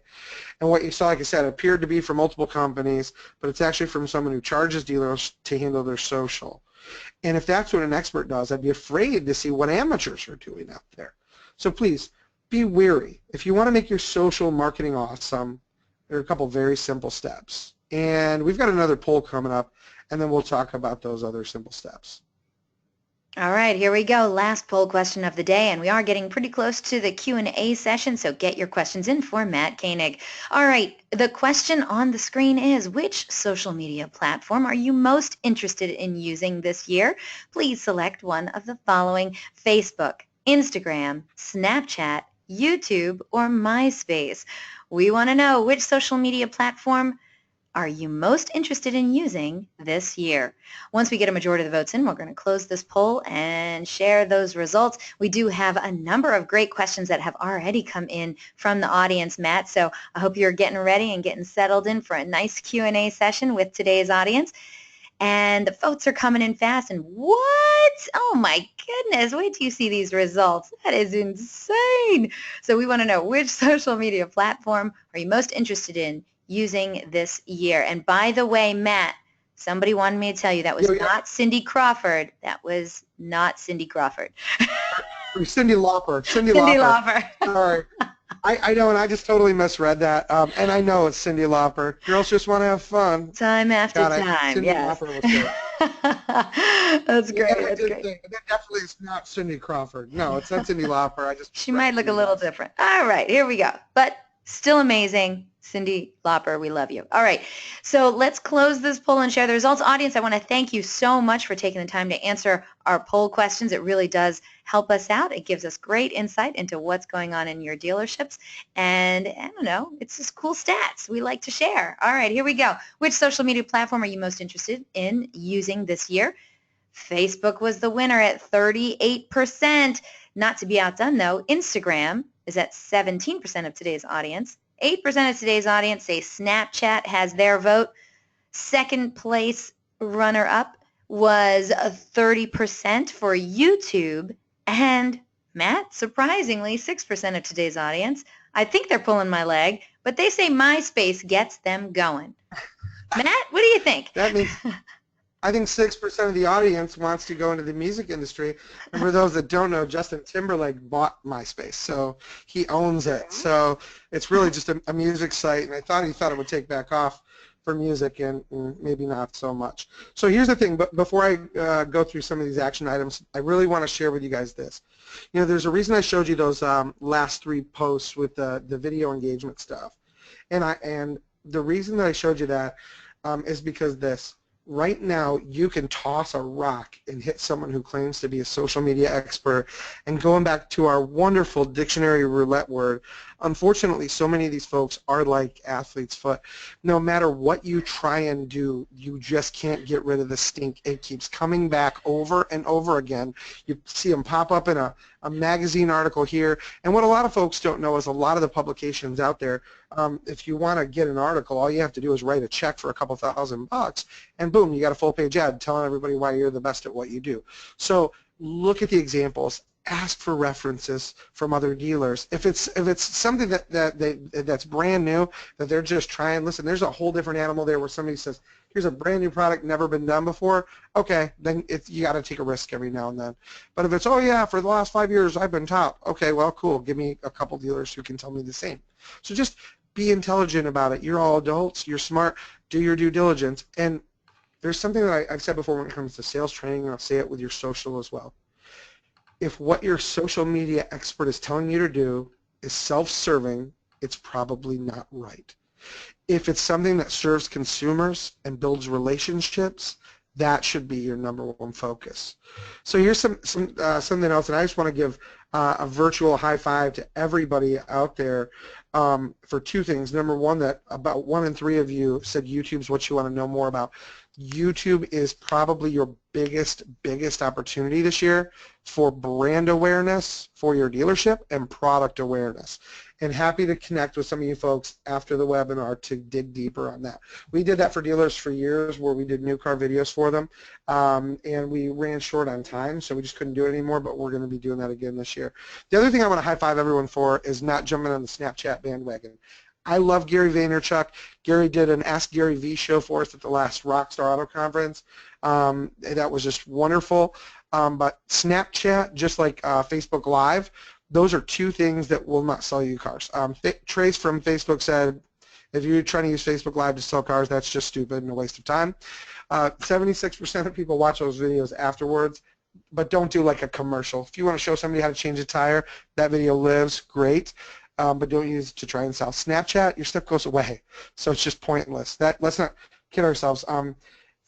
And what you saw, like I said, appeared to be from multiple companies, but it's actually from someone who charges dealers to handle their social. And if that's what an expert does, I'd be afraid to see what amateurs are doing out there. So please, be wary. If you want to make your social marketing awesome, there are a couple very simple steps. And we've got another poll coming up, and then we'll talk about those other simple steps. All right, here we go. Last poll question of the day, and we are getting pretty close to the Q&A session, so get your questions in for Matt Koenig. All right, the question on the screen is, which social media platform are you most interested in using this year? Please select one of the following: Facebook, Instagram, Snapchat, YouTube, or MySpace. We want to know, which social media platform are you most interested in using this year? Once we get a majority of the votes in, we're going to close this poll and share those results. We do have a number of great questions that have already come in from the audience, Matt, so I hope you're getting ready and getting settled in for a nice Q&A session with today's audience. And the votes are coming in fast, and what? Oh my goodness, wait till you see these results. That is insane. So we want to know, which social media platform are you most interested in using this year? And by the way, Matt, somebody wanted me to tell you that was not Cindy Crawford. That was not Cindy Crawford. Cindy Lauper. Cindy Lauper. Sorry. I know, and I just totally misread that. And I know it's Cindy Lauper. Girls just want to have fun. Time after time, Cindy Lauper was good. That's great. Yeah, that's great. That definitely is not Cindy Crawford. No, it's not Cindy Lauper. She might look a little different. All right, here we go. But still amazing. Cindy Lauper, we love you. All right, so let's close this poll and share the results. Audience, I want to thank you so much for taking the time to answer our poll questions. It really does help us out. It gives us great insight into what's going on in your dealerships. And I don't know, it's just cool stats we like to share. All right, here we go. Which social media platform are you most interested in using this year? Facebook was the winner at 38%. Not to be outdone, though, Instagram is at 17% of today's audience. 8% of today's audience say Snapchat has their vote. Second place runner-up was 30% for YouTube. And Matt, surprisingly, 6% of today's audience, I think they're pulling my leg, but they say MySpace gets them going. Matt, what do you think? That means I think 6% of the audience wants to go into the music industry. And for those that don't know, Justin Timberlake bought MySpace, so he owns it. So it's really just a music site, and he thought it would take back off for music, and maybe not so much. So here's the thing, but before I go through some of these action items, I really want to share with you guys this. You know, there's a reason I showed you those last 3 posts with the video engagement stuff. And the reason that I showed you that is because this. Right now, you can toss a rock and hit someone who claims to be a social media expert. And going back to our wonderful dictionary roulette word, unfortunately, so many of these folks are like athlete's foot. No matter what you try and do, you just can't get rid of the stink. It keeps coming back over and over again. You see them pop up in a magazine article here. And what a lot of folks don't know is a lot of the publications out there, if you want to get an article, all you have to do is write a check for a couple $1,000, and boom, you got a full-page ad telling everybody why you're the best at what you do. So look at the examples. Ask for references from other dealers. If it's something that's brand new, that they're just trying, listen, there's a whole different animal there where somebody says, here's a brand new product, never been done before, okay, then you got to take a risk every now and then. But if it's, oh yeah, for the last 5 years I've been top, okay, well, cool, give me a couple dealers who can tell me the same. So just be intelligent about it. You're all adults, you're smart, do your due diligence. And there's something that I've said before when it comes to sales training, and I'll say it with your social as well. If what your social media expert is telling you to do is self-serving, it's probably not right. If it's something that serves consumers and builds relationships, that should be your #1 focus. So here's something else, and I just want to give a virtual high five to everybody out there for two things. Number one, that about 1 in 3 of you said YouTube's what you want to know more about. YouTube is probably your biggest opportunity this year for brand awareness for your dealership and product awareness. And happy to connect with some of you folks after the webinar to dig deeper on that. We did that for dealers for years where we did new car videos for them, and we ran short on time, so we just couldn't do it anymore, but we're going to be doing that again this year. The other thing I want to high five everyone for is not jumping on the Snapchat bandwagon. I love Gary Vaynerchuk. Gary did an Ask Gary V show for us at the last Rockstar Auto Conference. That was just wonderful. But Snapchat, just like Facebook Live, those are two things that will not sell you cars. Trace from Facebook said, if you're trying to use Facebook Live to sell cars, that's just stupid and a waste of time. 76% of people watch those videos afterwards, but don't do like a commercial. If you want to show somebody how to change a tire, that video lives, great. But don't use it to try and sell. Snapchat, your step goes away, so it's just pointless. Let's not kid ourselves.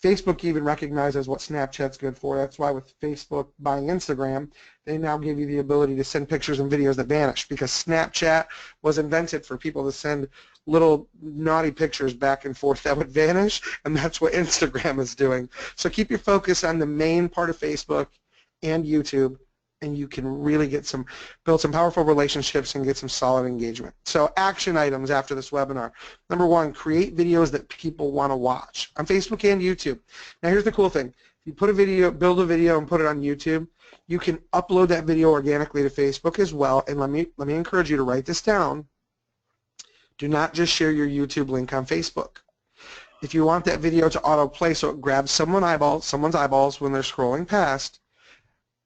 Facebook even recognizes what Snapchat's good for. That's why with Facebook buying Instagram, they now give you the ability to send pictures and videos that vanish, because Snapchat was invented for people to send little naughty pictures back and forth that would vanish, and that's what Instagram is doing. So keep your focus on the main part of Facebook and YouTube, and you can really build some powerful relationships and get some solid engagement. So action items after this webinar. Number 1, create videos that people want to watch on Facebook and YouTube. Now here's the cool thing. If you put a video, build a video and put it on YouTube, you can upload that video organically to Facebook as well. And let me encourage you to write this down. Do not just share your YouTube link on Facebook. If you want that video to autoplay so it grabs someone's eyeballs when they're scrolling past,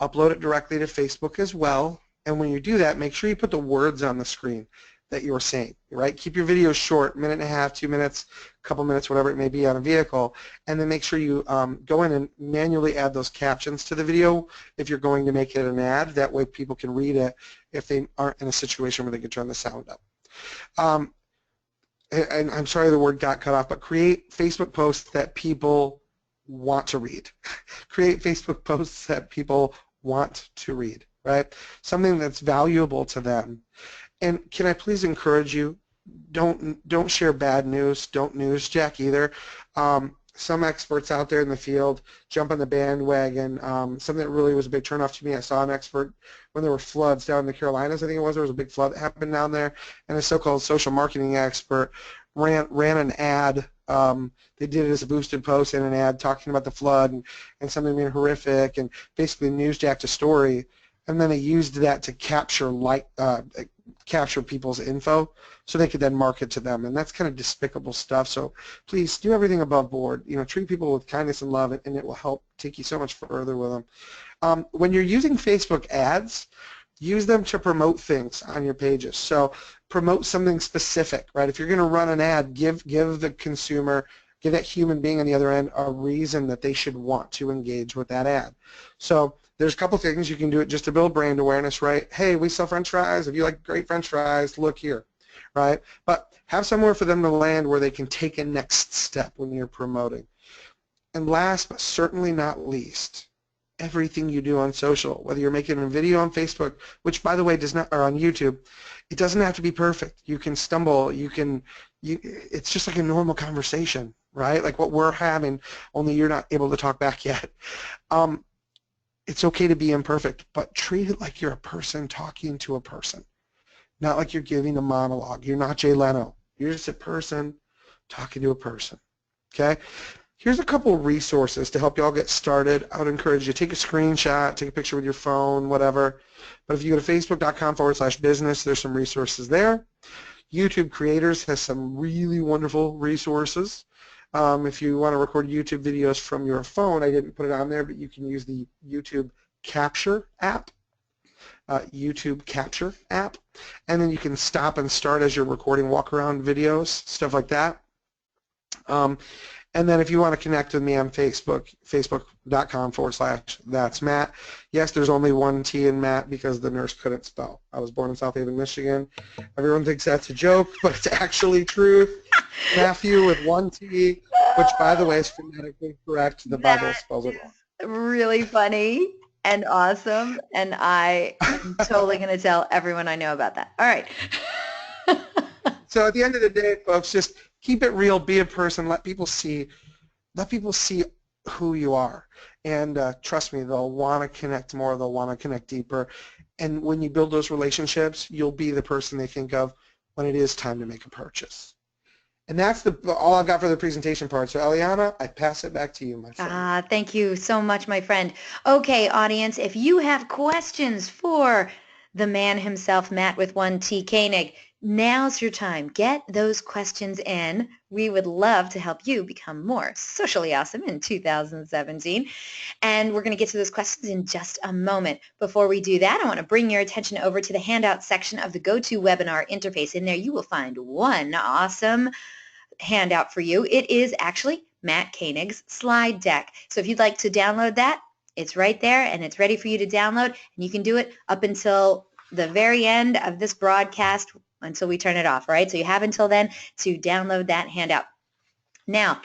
upload it directly to Facebook as well, and when you do that, make sure you put the words on the screen that you're saying, right? Keep your videos short, 1.5 minutes, 2 minutes, a couple minutes, whatever it may be on a vehicle, and then make sure you go in and manually add those captions to the video if you're going to make it an ad. That way people can read it if they aren't in a situation where they can turn the sound up. And I'm sorry the word got cut off, but create Facebook posts that people want to read. Create Facebook posts that people want to read, right? Something that's valuable to them. And can I please encourage you, don't share bad news, don't newsjack either. Some experts out there in the field jump on the bandwagon. Something that really was a big turnoff to me, I saw an expert when there were floods down in the Carolinas, I think it was, there was a big flood that happened down there, and a so-called social marketing expert ran an ad. They did it as a boosted post and an ad talking about the flood and something being horrific and basically newsjacked a story, and then they used that to capture people's info so they could then market to them, and that's kind of despicable stuff. So please do everything above board. You know, treat people with kindness and love, and it will help take you so much further with them. When you're using Facebook ads, use them to promote things on your pages. So promote something specific, right? If you're going to run an ad, give the consumer, give that human being on the other end a reason that they should want to engage with that ad. So there's a couple things you can do it just to build brand awareness, right? Hey, we sell French fries. If you like great French fries, look here, right? But have somewhere for them to land where they can take a next step when you're promoting. And last but certainly not least, everything you do on social, whether you're making a video on Facebook, which by the way does not, or on YouTube, it doesn't have to be perfect. You can stumble, it's just like a normal conversation, right? Like what we're having, only you're not able to talk back yet. It's okay to be imperfect, but treat it like you're a person talking to a person, not like you're giving a monologue. You're not Jay Leno. You're just a person talking to a person, okay? Here's a couple resources to help you all get started. I would encourage you to take a screenshot, take a picture with your phone, whatever. But if you go to facebook.com/business, there's some resources there. YouTube Creators has some really wonderful resources. If you want to record YouTube videos from your phone, I didn't put it on there, but you can use the YouTube Capture app. And then you can stop and start as you're recording walk-around videos, stuff like that. And then if you want to connect with me on Facebook, facebook.com/that's Matt. Yes, there's only one T in Matt because the nurse couldn't spell. I was born in South Haven, Michigan. Everyone thinks that's a joke, but it's actually true. Matthew with one T, which, by the way, is phonetically correct. The Bible spells it wrong. Really funny and awesome, and I am totally going to tell everyone I know about that. All right. So at the end of the day, folks, just keep it real, be a person, let people see who you are. And trust me, they'll want to connect more, they'll want to connect deeper. And when you build those relationships, you'll be the person they think of when it is time to make a purchase. And that's all I've got for the presentation part. So, Eliana, I pass it back to you, my friend. Thank you so much, my friend. Okay, audience, if you have questions for the man himself, Matt with one T, Koenig, now's your time. Get those questions in. We would love to help you become more socially awesome in 2017. And we're going to get to those questions in just a moment. Before we do that, I want to bring your attention over to the handout section of the GoToWebinar interface. In there, you will find one awesome handout for you. It is actually Matt Koenig's slide deck. So if you'd like to download that, it's right there and it's ready for you to download. And you can do it up until the very end of this broadcast until we turn it off, right? So you have until then to download that handout. Now,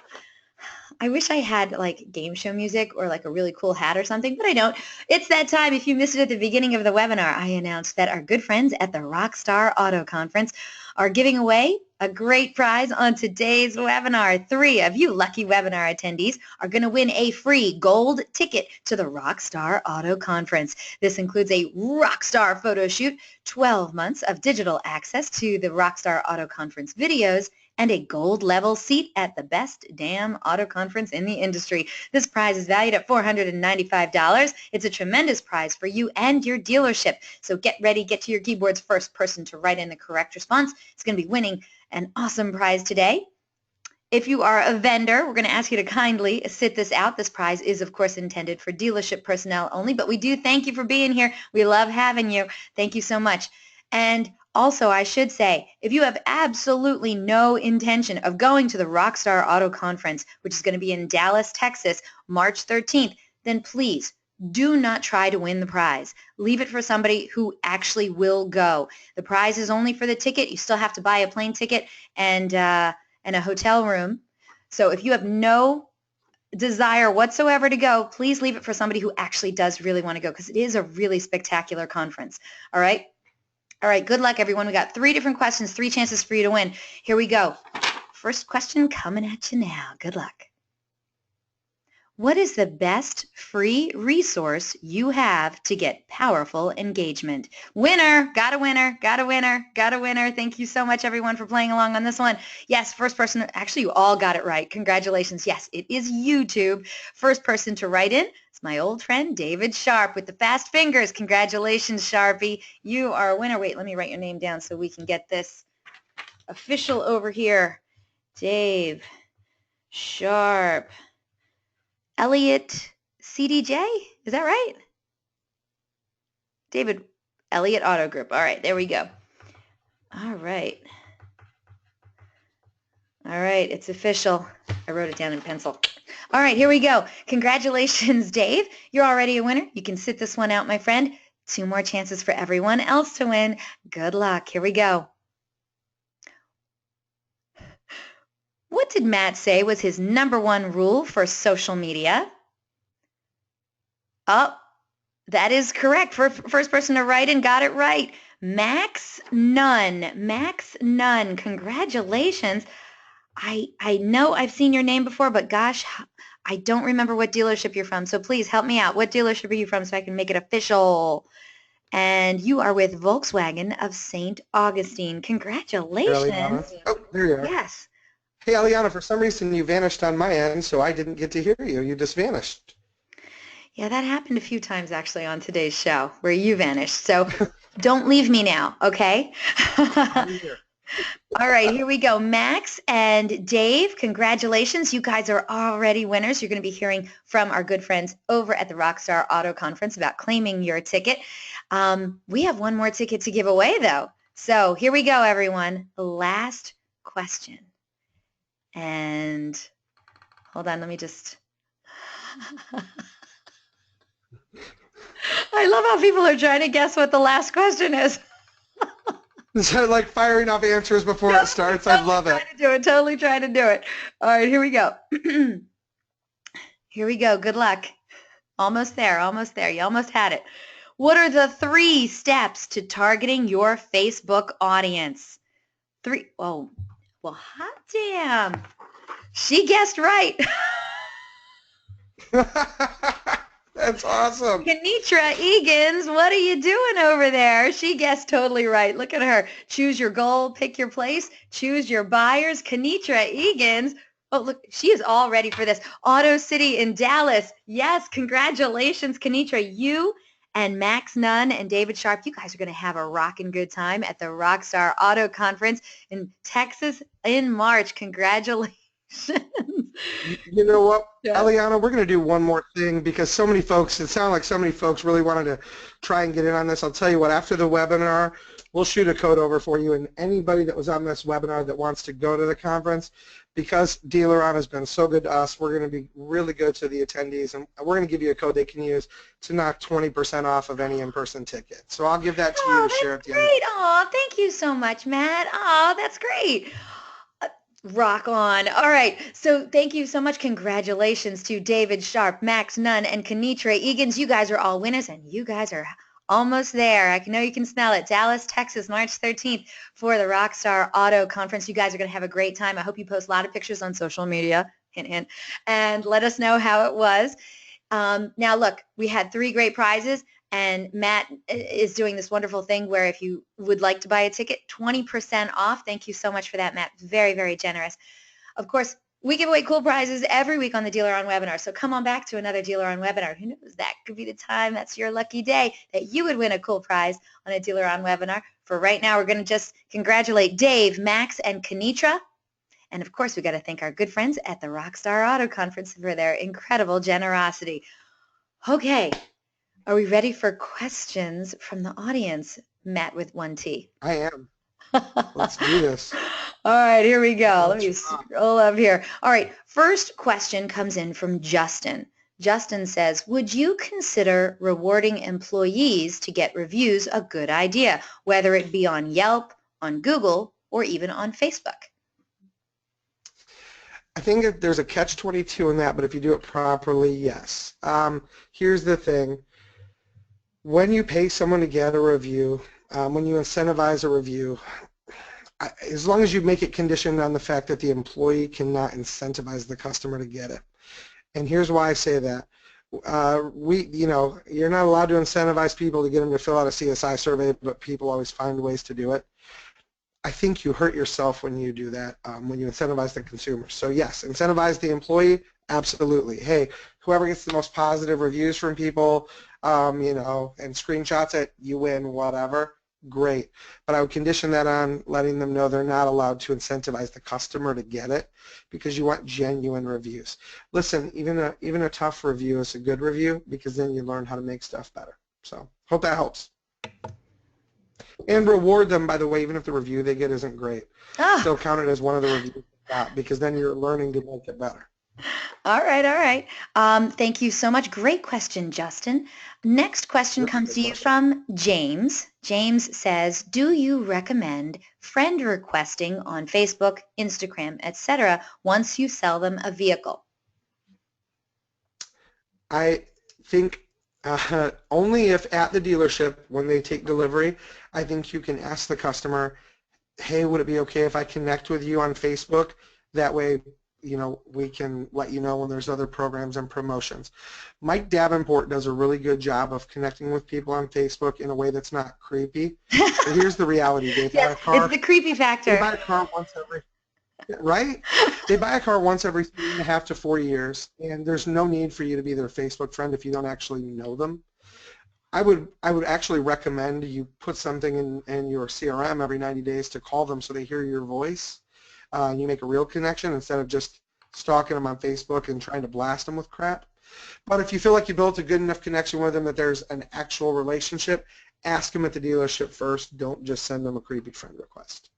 I wish I had like game show music or like a really cool hat or something, but I don't. It's that time. If you missed it at the beginning of the webinar, I announced that our good friends at the Rockstar Auto Conference are giving away a great prize on today's webinar. 3 of you lucky webinar attendees are going to win a free gold ticket to the Rockstar Auto Conference. This includes a Rockstar photo shoot, 12 months of digital access to the Rockstar Auto Conference videos, and a gold level seat at the best damn auto conference in the industry. This prize is valued at $495. It's a tremendous prize for you and your dealership. So get ready, get to your keyboards. First person to write in the correct response is going to be winning an awesome prize today. If you are a vendor, we're going to ask you to kindly sit this out. This prize is, of course, intended for dealership personnel only, but we do thank you for being here. We love having you. Thank you so much. And also, I should say, if you have absolutely no intention of going to the Rockstar Auto Conference, which is going to be in Dallas, Texas, March 13th, then please do not try to win the prize. Leave it for somebody who actually will go. The prize is only for the ticket. You still have to buy a plane ticket and a hotel room. So if you have no desire whatsoever to go, please leave it for somebody who actually does really want to go, because it is a really spectacular conference. All right? All right, good luck, everyone. We got 3 different questions, 3 chances for you to win. Here we go. First question coming at you now. Good luck. What is the best free resource you have to get powerful engagement? Winner, got a winner, got a winner, got a winner. Thank you so much, everyone, for playing along on this one. Yes, first person, actually, you all got it right. Congratulations. Yes, it is YouTube. First person to write in, it's my old friend, David Sharp, with the fast fingers. Congratulations, Sharpie. You are a winner. Wait, let me write your name down so we can get this official over here. Dave Sharp. Elliot CDJ, is that right? David, Elliot Auto Group. All right, there we go. All right. All right, it's official. I wrote it down in pencil. All right, here we go. Congratulations, Dave. You're already a winner. You can sit this one out, my friend. 2 more chances for everyone else to win. Good luck. Here we go. What did Matt say was his #1 rule for social media? Oh, that is correct. First person to write in got it right. Max Nunn. Max Nunn. Congratulations. I know I've seen your name before, but gosh, I don't remember what dealership you're from. So please help me out. What dealership are you from so I can make it official? And you are with Volkswagen of St. Augustine. Congratulations. Oh, there you are. Yes. Hey, Eliana, for some reason you vanished on my end, so I didn't get to hear you. You just vanished. Yeah, that happened a few times actually on today's show where you vanished. So don't leave me now, okay? I'm here. All right, here we go. Max and Dave, congratulations. You guys are already winners. You're going to be hearing from our good friends over at the Rockstar Auto Conference about claiming your ticket. We have one more ticket to give away, though. So here we go, everyone. Last question. And hold on, let me just... I love how people are trying to guess what the last question is. So like firing off answers before it starts. I love it. Totally trying to do it. All right, here we go. Here we go. Good luck. Almost there. Almost there. You almost had it. What are the 3 steps to targeting your Facebook audience? 3. Oh, well, hot damn. She guessed right. That's awesome. Kenitra Egan's, what are you doing over there? She guessed totally right. Look at her. Choose your goal, pick your place, choose your buyers. Kenitra Egan's. Oh, look, she is all ready for this. Auto City in Dallas. Yes, congratulations, Kenitra. You and Max Nunn and David Sharp, you guys are going to have a rockin' good time at the Rockstar Auto Conference in Texas in March. Congratulations. You know what, Yeah. Eliana, we're going to do one more thing because so many folks, it sounded like so many folks really wanted to try and get in on this. I'll tell you what, after the webinar, we'll shoot a code over for you, and anybody that was on this webinar that wants to go to the conference, because DealerOn has been so good to us, we're going to be really good to the attendees, and we're going to give you a code they can use to knock 20% off of any in-person ticket. So I'll give that to you to share at the end. Great. Oh, thank you so much, Matt. Oh, that's great. Rock on. All right. So thank you so much. Congratulations to David Sharp, Max Nunn, and Kenitra Egan's. You guys are all winners, and you guys are almost there. I know you can smell it. Dallas, Texas, March 13th for the Rockstar Auto Conference. You guys are going to have a great time. I hope you post a lot of pictures on social media, hint, hint, and let us know how it was. Now, look, we had 3 great prizes. And Matt is doing this wonderful thing where if you would like to buy a ticket, 20% off. Thank you so much for that, Matt. Very, very generous. Of course, we give away cool prizes every week on the DealerOn webinar. So come on back to another DealerOn webinar. Who knows? That could be the time. That's your lucky day that you would win a cool prize on a DealerOn webinar. For right now, we're going to just congratulate Dave, Max, and Kenitra. And of course, we got to thank our good friends at the Rockstar Auto Conference for their incredible generosity. Okay. Are we ready for questions from the audience, Matt with 1T? I am. Let's do this. All right, here we go. Let me scroll up here. All right, first question comes in from Justin. Justin says, would you consider rewarding employees to get reviews a good idea, whether it be on Yelp, on Google, or even on Facebook? I think that there's a catch-22 in that, but if you do it properly, yes. Here's the thing. When you pay someone to get a review, when you incentivize a review, as long as you make it conditioned on the fact that the employee cannot incentivize the customer to get it. And here's why I say that. You're not allowed to incentivize people to get them to fill out a CSI survey, but people always find ways to do it. I think you hurt yourself when you do that, when you incentivize the consumer. So yes, incentivize the employee, absolutely. Hey, whoever gets the most positive reviews from people, and screenshots it, you win, whatever, great. But I would condition that on letting them know they're not allowed to incentivize the customer to get it because you want genuine reviews. Listen, even a tough review is a good review because then you learn how to make stuff better. So hope that helps. And reward them, by the way, even if the review they get isn't great. Still count it as one of the reviews they got because then you're learning to make it better. All right, all right. Thank you so much. Great question, Justin. Next question comes to you from James. James says, do you recommend friend requesting on Facebook, Instagram, etc. once you sell them a vehicle? I think only if at the dealership when they take delivery, I think you can ask the customer, hey, would it be okay if I connect with you on Facebook? That way, we can let you know when there's other programs and promotions. Mike Davenport does a really good job of connecting with people on Facebook in a way that's not creepy. But here's the reality, Dave. Yes, it's the creepy factor. They buy a car Right? They buy a car once every 3.5 to 4 years, and there's no need for you to be their Facebook friend if you don't actually know them. I would actually recommend you put something in your CRM every 90 days to call them so they hear your voice. You make a real connection instead of just stalking them on Facebook and trying to blast them with crap. But if you feel like you built a good enough connection with them that there's an actual relationship, ask them at the dealership first. Don't just send them a creepy friend request.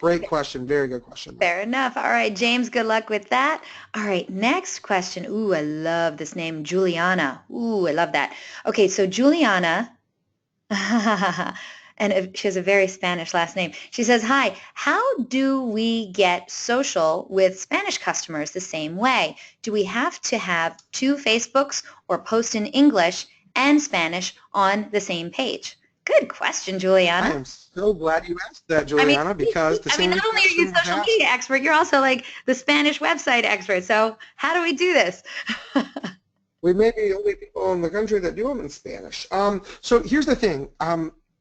Great question. Very good question. Fair enough. All right, James, good luck with that. All right, next question. Ooh, I love this name, Juliana. Ooh, I love that. Okay, so Juliana, and she has a very Spanish last name. She says, hi, how do we get social with Spanish customers the same way? Do we have to have two Facebooks or post in English and Spanish on the same page? Good question, Juliana. I am so glad you asked that, Juliana, because the same not only are you a social media expert, you're also like the Spanish website expert. So how do we do this? We may be the only people in the country that do them in Spanish. So here's the thing.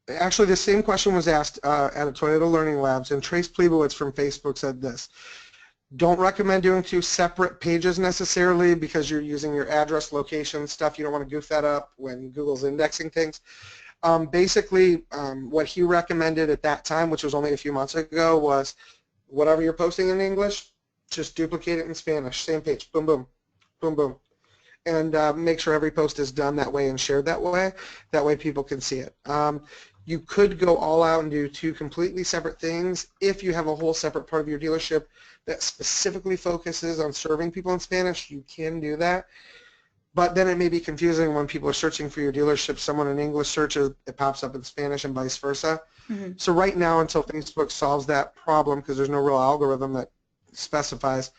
Actually, the same question was asked at a Toyota Learning Labs, and Trace Plebowitz from Facebook said this. Don't recommend doing two separate pages necessarily because you're using your address, location, stuff. You don't want to goof that up when Google's indexing things. Basically, what he recommended at that time, which was only a few months ago, was whatever you're posting in English, just duplicate it in Spanish. Same page. Boom, boom. Boom, boom. And make sure every post is done that way and shared that way. That way people can see it. You could go all out and do two completely separate things. If you have a whole separate part of your dealership that specifically focuses on serving people in Spanish, you can do that. But then it may be confusing when people are searching for your dealership. Someone in English searches, it pops up in Spanish and vice versa. Mm-hmm. So right now, until Facebook solves that problem, because there's no real algorithm that specifies,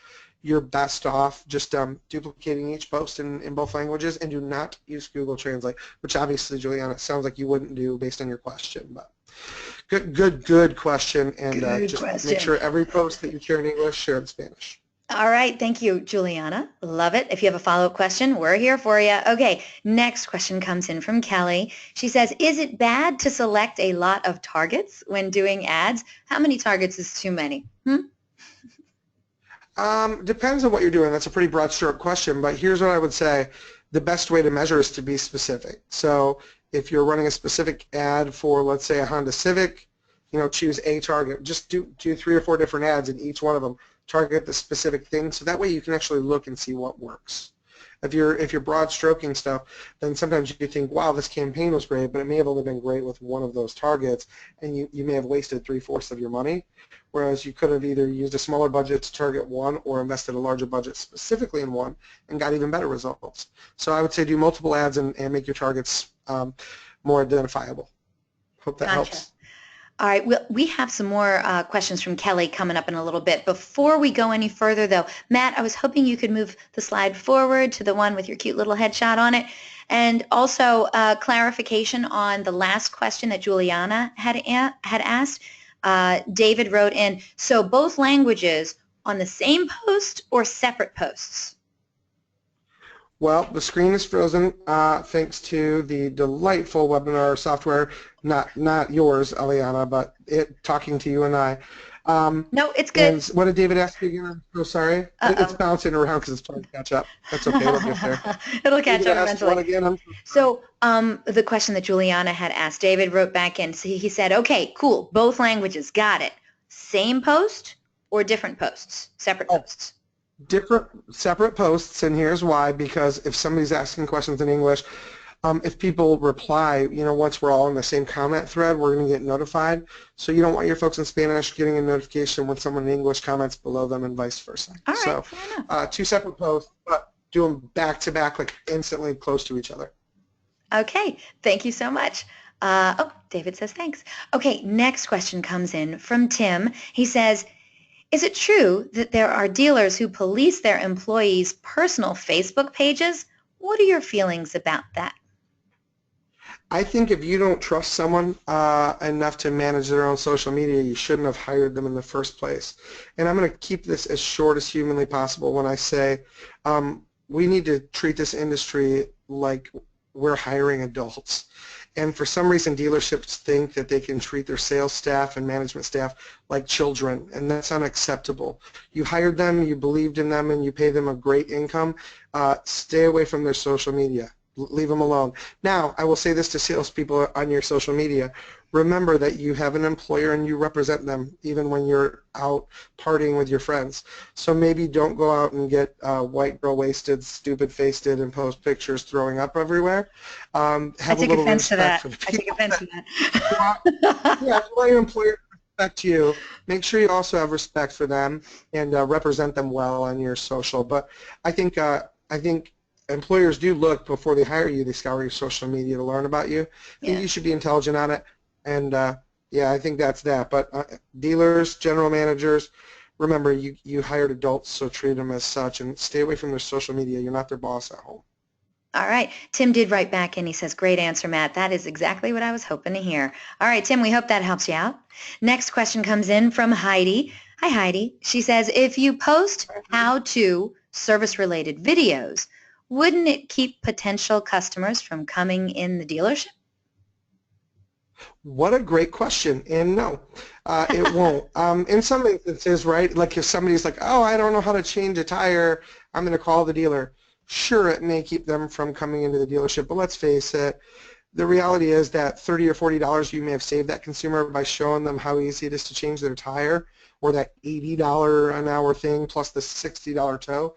you're best off just duplicating each post in both languages, and do not use Google Translate, which obviously, Juliana, it sounds like you wouldn't do based on your question. But good question, and just make sure every post that you share in English, share in Spanish. All right. Thank you, Juliana. Love it. If you have a follow-up question, we're here for you. Okay. Next question comes in from Kelly. She says, is it bad to select a lot of targets when doing ads? How many targets is too many? Depends on what you're doing. That's a pretty broad stroke question, but here's what I would say. The best way to measure is to be specific. So if you're running a specific ad for, let's say, a Honda Civic, choose a target. Just do 3 or 4 different ads, and each one of them target the specific thing, so that way you can actually look and see what works. If you're broad stroking stuff, then sometimes you think, wow, this campaign was great, but it may have only been great with one of those targets, and you may have wasted 3/4 of your money, whereas you could have either used a smaller budget to target one or invested a larger budget specifically in one and got even better results. So I would say do multiple ads and make your targets more identifiable. Hope that helps. All right, we have some more questions from Kelly coming up in a little bit. Before we go any further, though, Matt, I was hoping you could move the slide forward to the one with your cute little headshot on it. And also clarification on the last question that Juliana had asked. David wrote in, so both languages on the same post or separate posts? Well, the screen is frozen thanks to the delightful webinar software, not yours, Eliana, but it talking to you and I. No, it's good. And what did David ask you again? I'm so sorry. It's bouncing around because it's trying to catch up. That's okay. We'll get there. It'll catch up eventually. Again? So the question that Juliana had asked, David wrote back in. So he said, okay, cool, both languages, got it. Same post or different posts, separate posts? Different separate posts, and here's why. Because if somebody's asking questions in English, if people reply, once we're all in the same comment thread, we're going to get notified. So you don't want your folks in Spanish getting a notification when someone in English comments below them and vice versa. All right, so fair enough. 2 separate posts, but do them back to back, like instantly close to each other. Okay, thank you so much. David says thanks. Okay, next question comes in from Tim. He says, is it true that there are dealers who police their employees' personal Facebook pages? What are your feelings about that? I think if you don't trust someone enough to manage their own social media, you shouldn't have hired them in the first place. And I'm going to keep this as short as humanly possible when I say we need to treat this industry like we're hiring adults. And for some reason, dealerships think that they can treat their sales staff and management staff like children, and that's unacceptable. You hired them, you believed in them, and you pay them a great income. Stay away from their social media. Leave them alone. Now, I will say this to salespeople on your social media. Remember that you have an employer and you represent them even when you're out partying with your friends. So maybe don't go out and get white girl wasted, stupid faced and post pictures throwing up everywhere. I take offense to that. I take offense to that. Yeah, if you want your employer to respect you, make sure you also have respect for them and represent them well on your social. But I think employers do look before they hire you. They scour your social media to learn about you. I think you should be intelligent on it. And yeah, I think that's that. But dealers, general managers, remember you hired adults, so treat them as such and stay away from their social media. You're not their boss at home. All right. Tim did write back and he says, great answer, Matt. That is exactly what I was hoping to hear. All right, Tim, we hope that helps you out. Next question comes in from Heidi. Hi, Heidi. She says, if you post how-to service-related videos, wouldn't it keep potential customers from coming in the dealership? What a great question, and no, it won't. In some instances, right, like if somebody's like, oh, I don't know how to change a tire, I'm going to call the dealer. Sure, it may keep them from coming into the dealership, but let's face it, the reality is that $30 or $40 you may have saved that consumer by showing them how easy it is to change their tire, or that $80 an hour thing plus the $60 tow.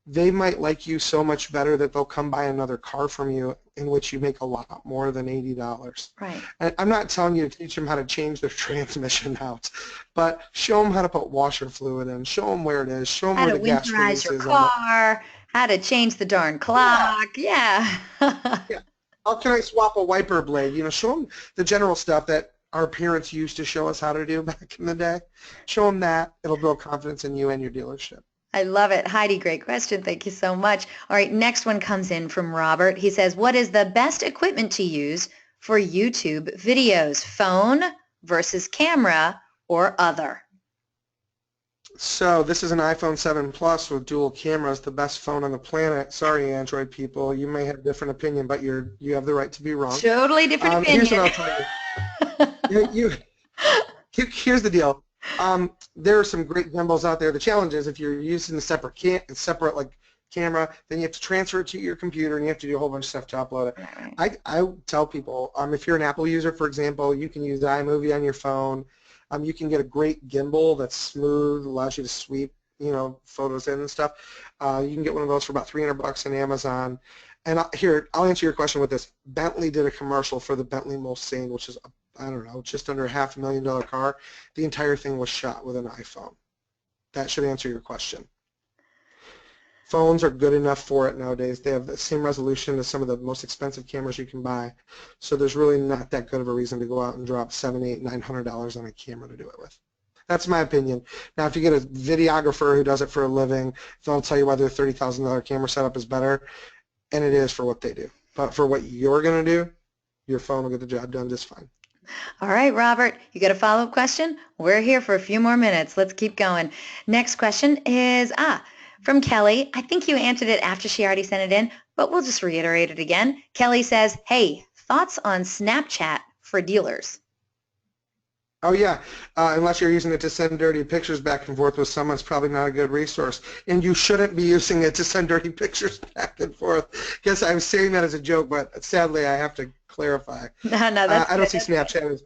They might like you so much better that they'll come buy another car from you in which you make a lot more than $80. Right. And I'm not telling you to teach them how to change their transmission out, but show them how to put washer fluid in, show them where it is, show them where the gas release is. How to winterize your car, how to change the darn clock, yeah. Yeah. How can I swap a wiper blade? You know, show them the general stuff that our parents used to show us how to do back in the day. Show them that. It'll build confidence in you and your dealership. I love it. Heidi, great question. Thank you so much. All right, next one comes in from Robert. He says, what is the best equipment to use for YouTube videos, phone versus camera or other? So this is an iPhone 7 Plus with dual cameras, the best phone on the planet. Sorry, Android people, you may have a different opinion, but you have the right to be wrong. Totally different opinion. Here's what I'll tell you. Here's the deal. There are some great gimbals out there. The challenge is if you're using the separate camera, then you have to transfer it to your computer and you have to do a whole bunch of stuff to upload it. Right. I tell people, if you're an Apple user, for example, you can use iMovie on your phone. You can get a great gimbal that's smooth, allows you to sweep, photos in and stuff. You can get one of those for about $300 on Amazon. And I'll answer your question with this. Bentley did a commercial for the Bentley Mulsanne, which is I don't know, just under a $500,000 car. The entire thing was shot with an iPhone. That should answer your question. Phones are good enough for it nowadays. They have the same resolution as some of the most expensive cameras you can buy. So there's really not that good of a reason to go out and drop $700, $800, $900 on a camera to do it with. That's my opinion. Now, if you get a videographer who does it for a living, they'll tell you whether a $30,000 camera setup is better, and it is for what they do. But for what you're going to do, your phone will get the job done just fine. All right, Robert, you got a follow-up question? We're here for a few more minutes. Let's keep going. Next question is, from Kelly. I think you answered it after she already sent it in, but we'll just reiterate it again. Kelly says, hey, thoughts on Snapchat for dealers? Oh, yeah. Unless you're using it to send dirty pictures back and forth with someone, it's probably not a good resource. And you shouldn't be using it to send dirty pictures back and forth. Guess I was saying that as a joke, but sadly I have to clarify. No, that's I don't see Snapchat as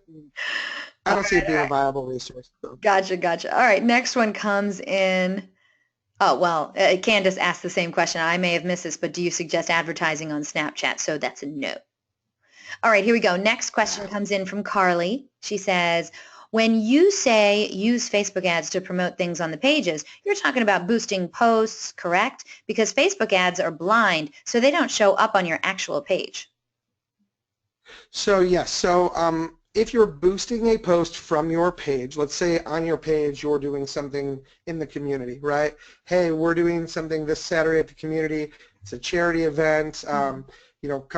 I don't see it being a viable resource. So. Gotcha. All right, next one comes in. Oh, well, Candace asked the same question. I may have missed this, but do you suggest advertising on Snapchat? So that's a no. All right, here we go. Next question comes in from Carly. She says, when you say use Facebook ads to promote things on the pages, you're talking about boosting posts, correct? Because Facebook ads are blind, so they don't show up on your actual page. So, yes. So if you're boosting a post from your page, let's say on your page you're doing something in the community, right? Hey, we're doing something this Saturday at the community. It's a charity event. Come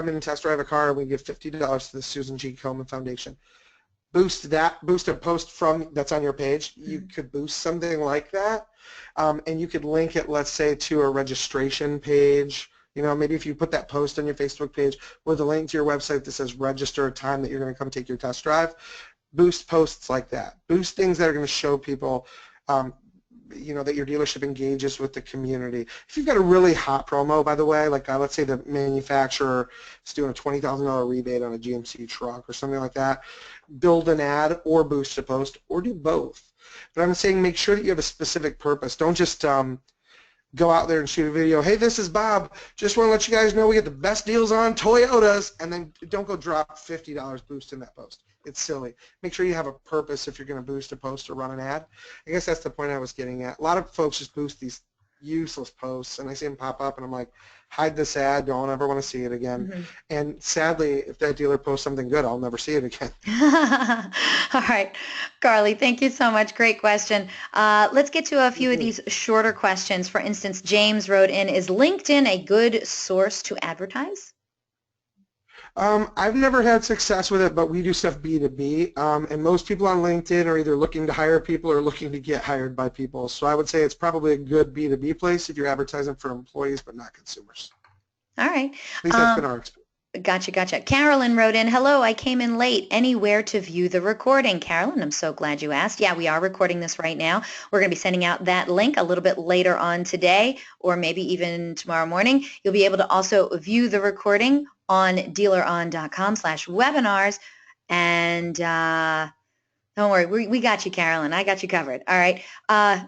in and test drive a car, and we give $50 to the Susan G. Komen Foundation. Boost a post that's on your page. You could boost something like that, and you could link it, let's say, to a registration page You know, maybe if you put that post on your Facebook page with a link to your website that says register a time that you're going to come take your test drive, boost posts like that. Boost things that are going to show people, you know, that your dealership engages with the community. If you've got a really hot promo, by the way, like let's say the manufacturer is doing a $20,000 rebate on a GMC truck or something like that, build an ad or boost a post or do both. But I'm saying make sure that you have a specific purpose. Don't just go out there and shoot a video. Hey, this is Bob. Just want to let you guys know we get the best deals on Toyotas, and then don't go drop $50 boost in that post. It's silly. Make sure you have a purpose if you're going to boost a post or run an ad. I guess that's the point I was getting at. A lot of folks just boost these useless posts, and I see them pop up, and I'm like, hide this ad. Don't ever want to see it again. Mm-hmm. And sadly, if that dealer posts something good, I'll never see it again. All right. Carly, thank you so much. Great question. Let's get to a few of these shorter questions. For instance, James wrote in, is LinkedIn a good source to advertise? I've never had success with it, but we do stuff B2B, and most people on LinkedIn are either looking to hire people or looking to get hired by people. So I would say it's probably a good B2B place if you're advertising for employees but not consumers. All right. At least that's been our experience. Gotcha. Carolyn wrote in, hello, I came in late. Anywhere to view the recording? Carolyn, I'm so glad you asked. Yeah, we are recording this right now. We're going to be sending out that link a little bit later on today or maybe even tomorrow morning. You'll be able to also view the recording on dealeron.com/webinars. And don't worry, we got you, Carolyn. I got you covered. All right.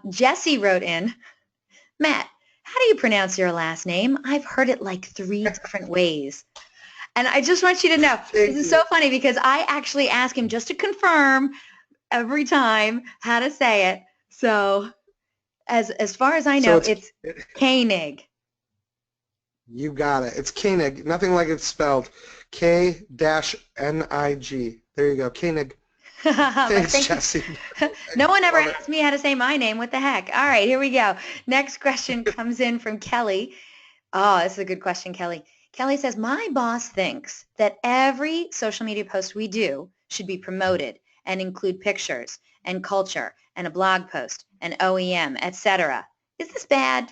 Jesse wrote in, Matt, how do you pronounce your last name? I've heard it like 3 different ways. And I just want you to know, this is so funny because I actually ask him just to confirm every time how to say it. So as far as I know, it's Koenig. You got it. It's Koenig. Nothing like it's spelled. K-N-I-G. There you go. Koenig. Thanks, Jesse. No one ever asked me how to say my name. What the heck? All right, here we go. Next question comes in from Kelly. Oh, this is a good question, Kelly. Kelly says, my boss thinks that every social media post we do should be promoted and include pictures and culture and a blog post and OEM, etc. Is this bad?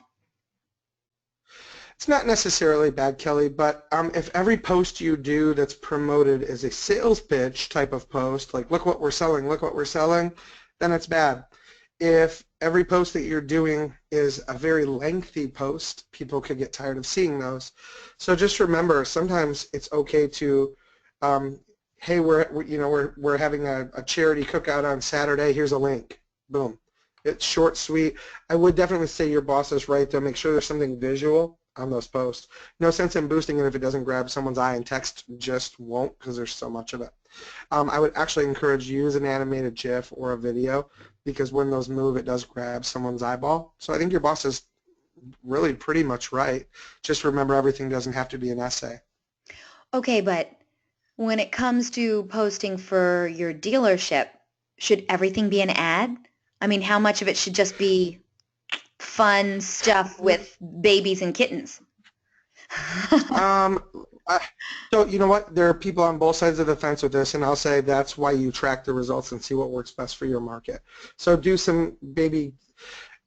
It's not necessarily bad, Kelly, but if every post you do that's promoted is a sales pitch type of post, like look what we're selling, then it's bad. If every post that you're doing is a very lengthy post, people could get tired of seeing those. So just remember, sometimes it's okay to, hey, we're having a charity cookout on Saturday. Here's a link. Boom. It's short, sweet. I would definitely say your boss is right, though. Make sure there's something visual on those posts. No sense in boosting it if it doesn't grab someone's eye, and text just won't because there's so much of it. I would actually encourage you use an animated GIF or a video because when those move, it does grab someone's eyeball. So I think your boss is really pretty much right. Just remember, everything doesn't have to be an essay. Okay, but when it comes to posting for your dealership, should everything be an ad? I mean, how much of it should just be fun stuff with babies and kittens? So you know what? There are people on both sides of the fence with this, and I'll say that's why you track the results and see what works best for your market. So do some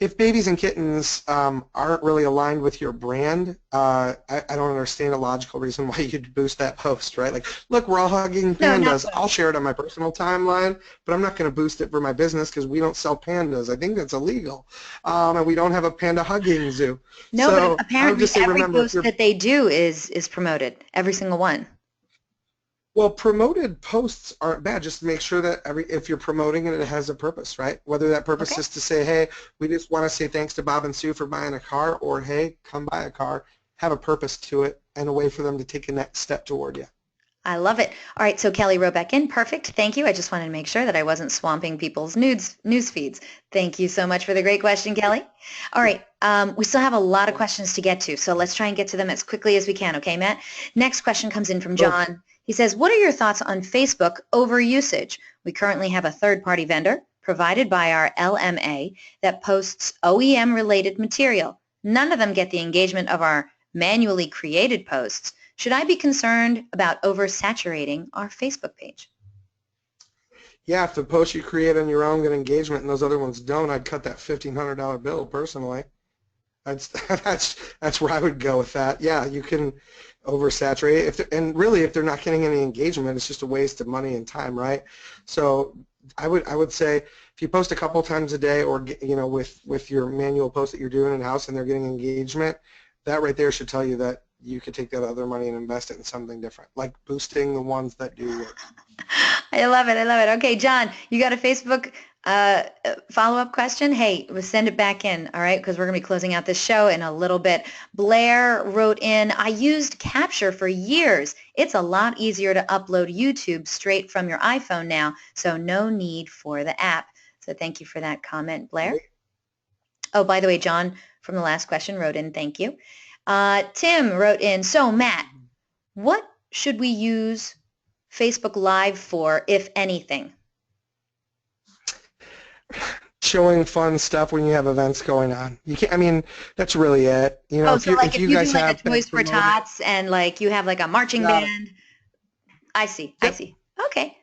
if babies and kittens aren't really aligned with your brand, I don't understand a logical reason why you'd boost that post, right? Like, look, we're all hugging pandas. No, I'll share it on my personal timeline, but I'm not going to boost it for my business because we don't sell pandas. I think that's illegal, and we don't have a panda hugging zoo. No, so but apparently every post that they do is promoted, every single one. Well, promoted posts aren't bad. Just make sure that if you're promoting it, it has a purpose, right? Whether that purpose is to say, hey, we just want to say thanks to Bob and Sue for buying a car, or hey, come buy a car, have a purpose to it and a way for them to take a next step toward you. I love it. All right, so Kelly wrote back in. Perfect. Thank you. I just wanted to make sure that I wasn't swamping people's news feeds. Thank you so much for the great question, Kelly. All right, we still have a lot of questions to get to, so let's try and get to them as quickly as we can, okay, Matt? Next question comes in from John. He says, what are your thoughts on Facebook overusage? We currently have a third-party vendor provided by our LMA that posts OEM-related material. None of them get the engagement of our manually created posts. Should I be concerned about oversaturating our Facebook page? Yeah, if the post you create on your own get engagement and those other ones don't, I'd cut that $1,500 bill personally. That's that's where I would go with that. Yeah, you can oversaturate and really if they're not getting any engagement, it's just a waste of money and time, right? So I would say if you post a couple times a day, or with your manual post that you're doing in house and they're getting engagement, that right there should tell you that you could take that other money and invest it in something different, like boosting the ones that do work. I love it. I love it. Okay, John, you got a Facebook follow-up question? Hey, we'll send it back in, all right, because we're going to be closing out this show in a little bit. Blair wrote in, I used Capture for years. It's a lot easier to upload YouTube straight from your iPhone now, so no need for the app. So thank you for that comment, Blair. Oh, by the way, John from the last question wrote in, thank you. Tim wrote in, so Matt, what should we use Facebook Live for, if anything? Showing fun stuff when you have events going on. You can't. I mean, that's really it. You know, Oh, so like if you guys do like have a Toys for Tots and like you have like a marching band. I see. Yep. I see. Okay.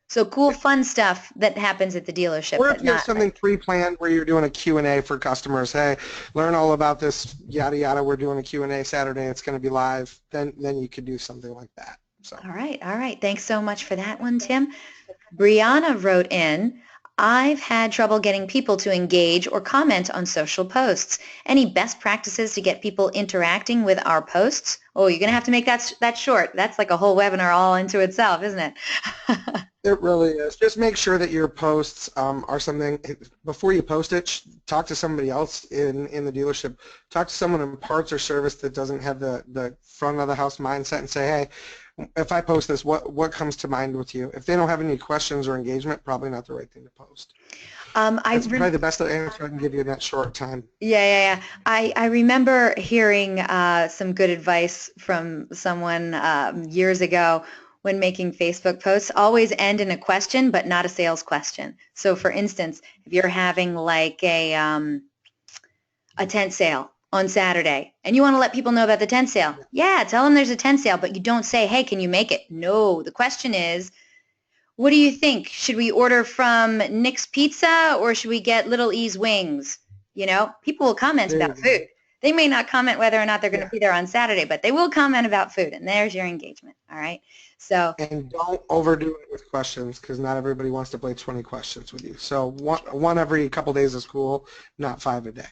So cool, fun stuff that happens at the dealership. Or if you have something pre-planned where you're doing a Q&A for customers, hey, learn all about this, yada, yada, we're doing a Q&A Saturday, it's going to be live, then you could do something like that. So. All right. All right. Thanks so much for that one, Tim. Brianna wrote in, I've had trouble getting people to engage or comment on social posts. Any best practices to get people interacting with our posts? Oh, you're going to have to make that short. That's like a whole webinar all into itself, isn't it? It really is. Just make sure that your posts are something, before you post it, talk to somebody else in the dealership. Talk to someone in parts or service that doesn't have the front of the house mindset and say, hey, if I post this, what comes to mind with you? If they don't have any questions or engagement, probably not the right thing to post. That's probably the best answer I can give you in that short time. Yeah. I remember hearing some good advice from someone years ago when making Facebook posts. Always end in a question, but not a sales question. So, for instance, if you're having like a tent sale on Saturday, and you want to let people know about the tent sale. Yeah, tell them there's a tent sale, but you don't say, hey, can you make it? No, the question is, what do you think? Should we order from Nick's Pizza or should we get Little E's Wings? You know, people will comment about food. They may not comment whether or not they're going to be there on Saturday, but they will comment about food, and there's your engagement, all right? So. And don't overdo it with questions, because not everybody wants to play 20 questions with you. So one every couple days is cool, not 5 a day.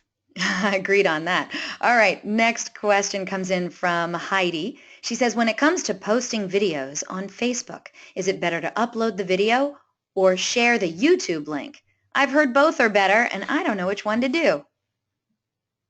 Agreed on that. All right, next question comes in from Heidi. She says, when it comes to posting videos on Facebook, is it better to upload the video or share the YouTube link? I've heard both are better, and I don't know which one to do.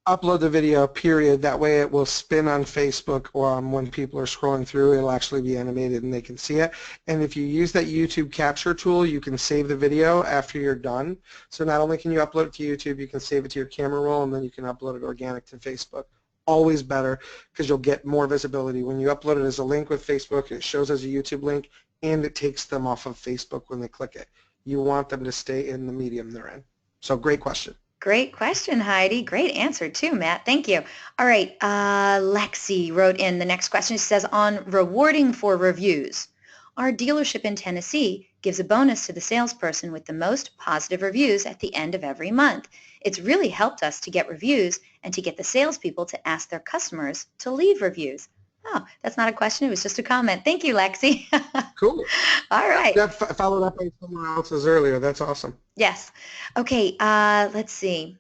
Upload the video, period. That way it will spin on Facebook, or when people are scrolling through, it'll actually be animated and they can see it. And if you use that YouTube capture tool, you can save the video after you're done. So not only can you upload it to YouTube, you can save it to your camera roll, and then you can upload it organic to Facebook. Always better, because you'll get more visibility. When you upload it as a link with Facebook, it shows as a YouTube link, and it takes them off of Facebook when they click it. You want them to stay in the medium they're in. So great question. Great question, Heidi. Great answer, too, Matt. Thank you. All right, Lexi wrote in the next question. She says, on rewarding for reviews, our dealership in Tennessee gives a bonus to the salesperson with the most positive reviews at the end of every month. It's really helped us to get reviews and to get the salespeople to ask their customers to leave reviews. Oh, that's not a question. It was just a comment. Thank you, Lexi. Cool. All right. That followed up by someone else's earlier. That's awesome. Yes. Okay, let's see.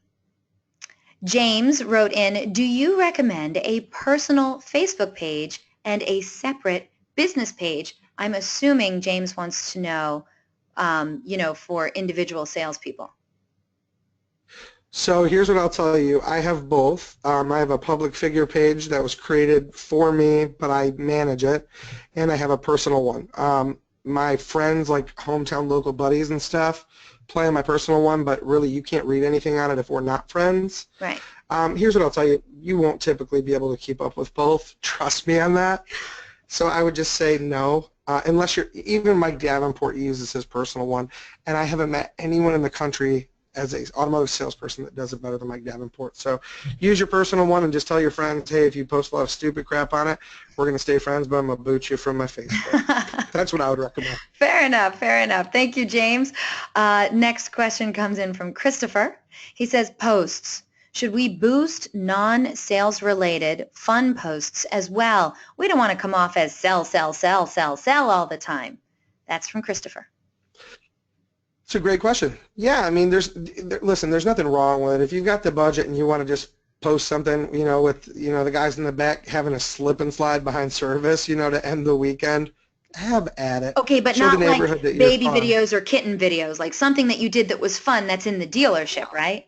James wrote in, do you recommend a personal Facebook page and a separate business page? I'm assuming James wants to know, for individual salespeople. So here's what I'll tell you. I have both. I have a public figure page that was created for me, but I manage it, and I have a personal one. My friends, like hometown local buddies and stuff, play on my personal one, but really you can't read anything on it if we're not friends. Right. Here's what I'll tell you. You won't typically be able to keep up with both. Trust me on that. So I would just say no, unless even Mike Davenport uses his personal one, and I haven't met anyone in the country as an automotive salesperson that does it better than Mike Davenport. So use your personal one and just tell your friends, hey, if you post a lot of stupid crap on it, we're going to stay friends, but I'm going to boot you from my Facebook. That's what I would recommend. Fair enough. Fair enough. Thank you, James. Next question comes in from Christopher. He says, posts. should we boost non-sales related fun posts as well? We don't want to come off as sell, sell, sell, sell, sell all the time. That's from Christopher. It's a great question. Yeah, I mean, listen, there's nothing wrong with it. If you've got the budget and you want to just post something, you know, with, you know, the guys in the back having a slip and slide behind service, you know, to end the weekend, have at it. Okay, but Show not the like neighborhood that baby you're fun. videos or kitten videos, like something that you did that was fun that's in the dealership, right?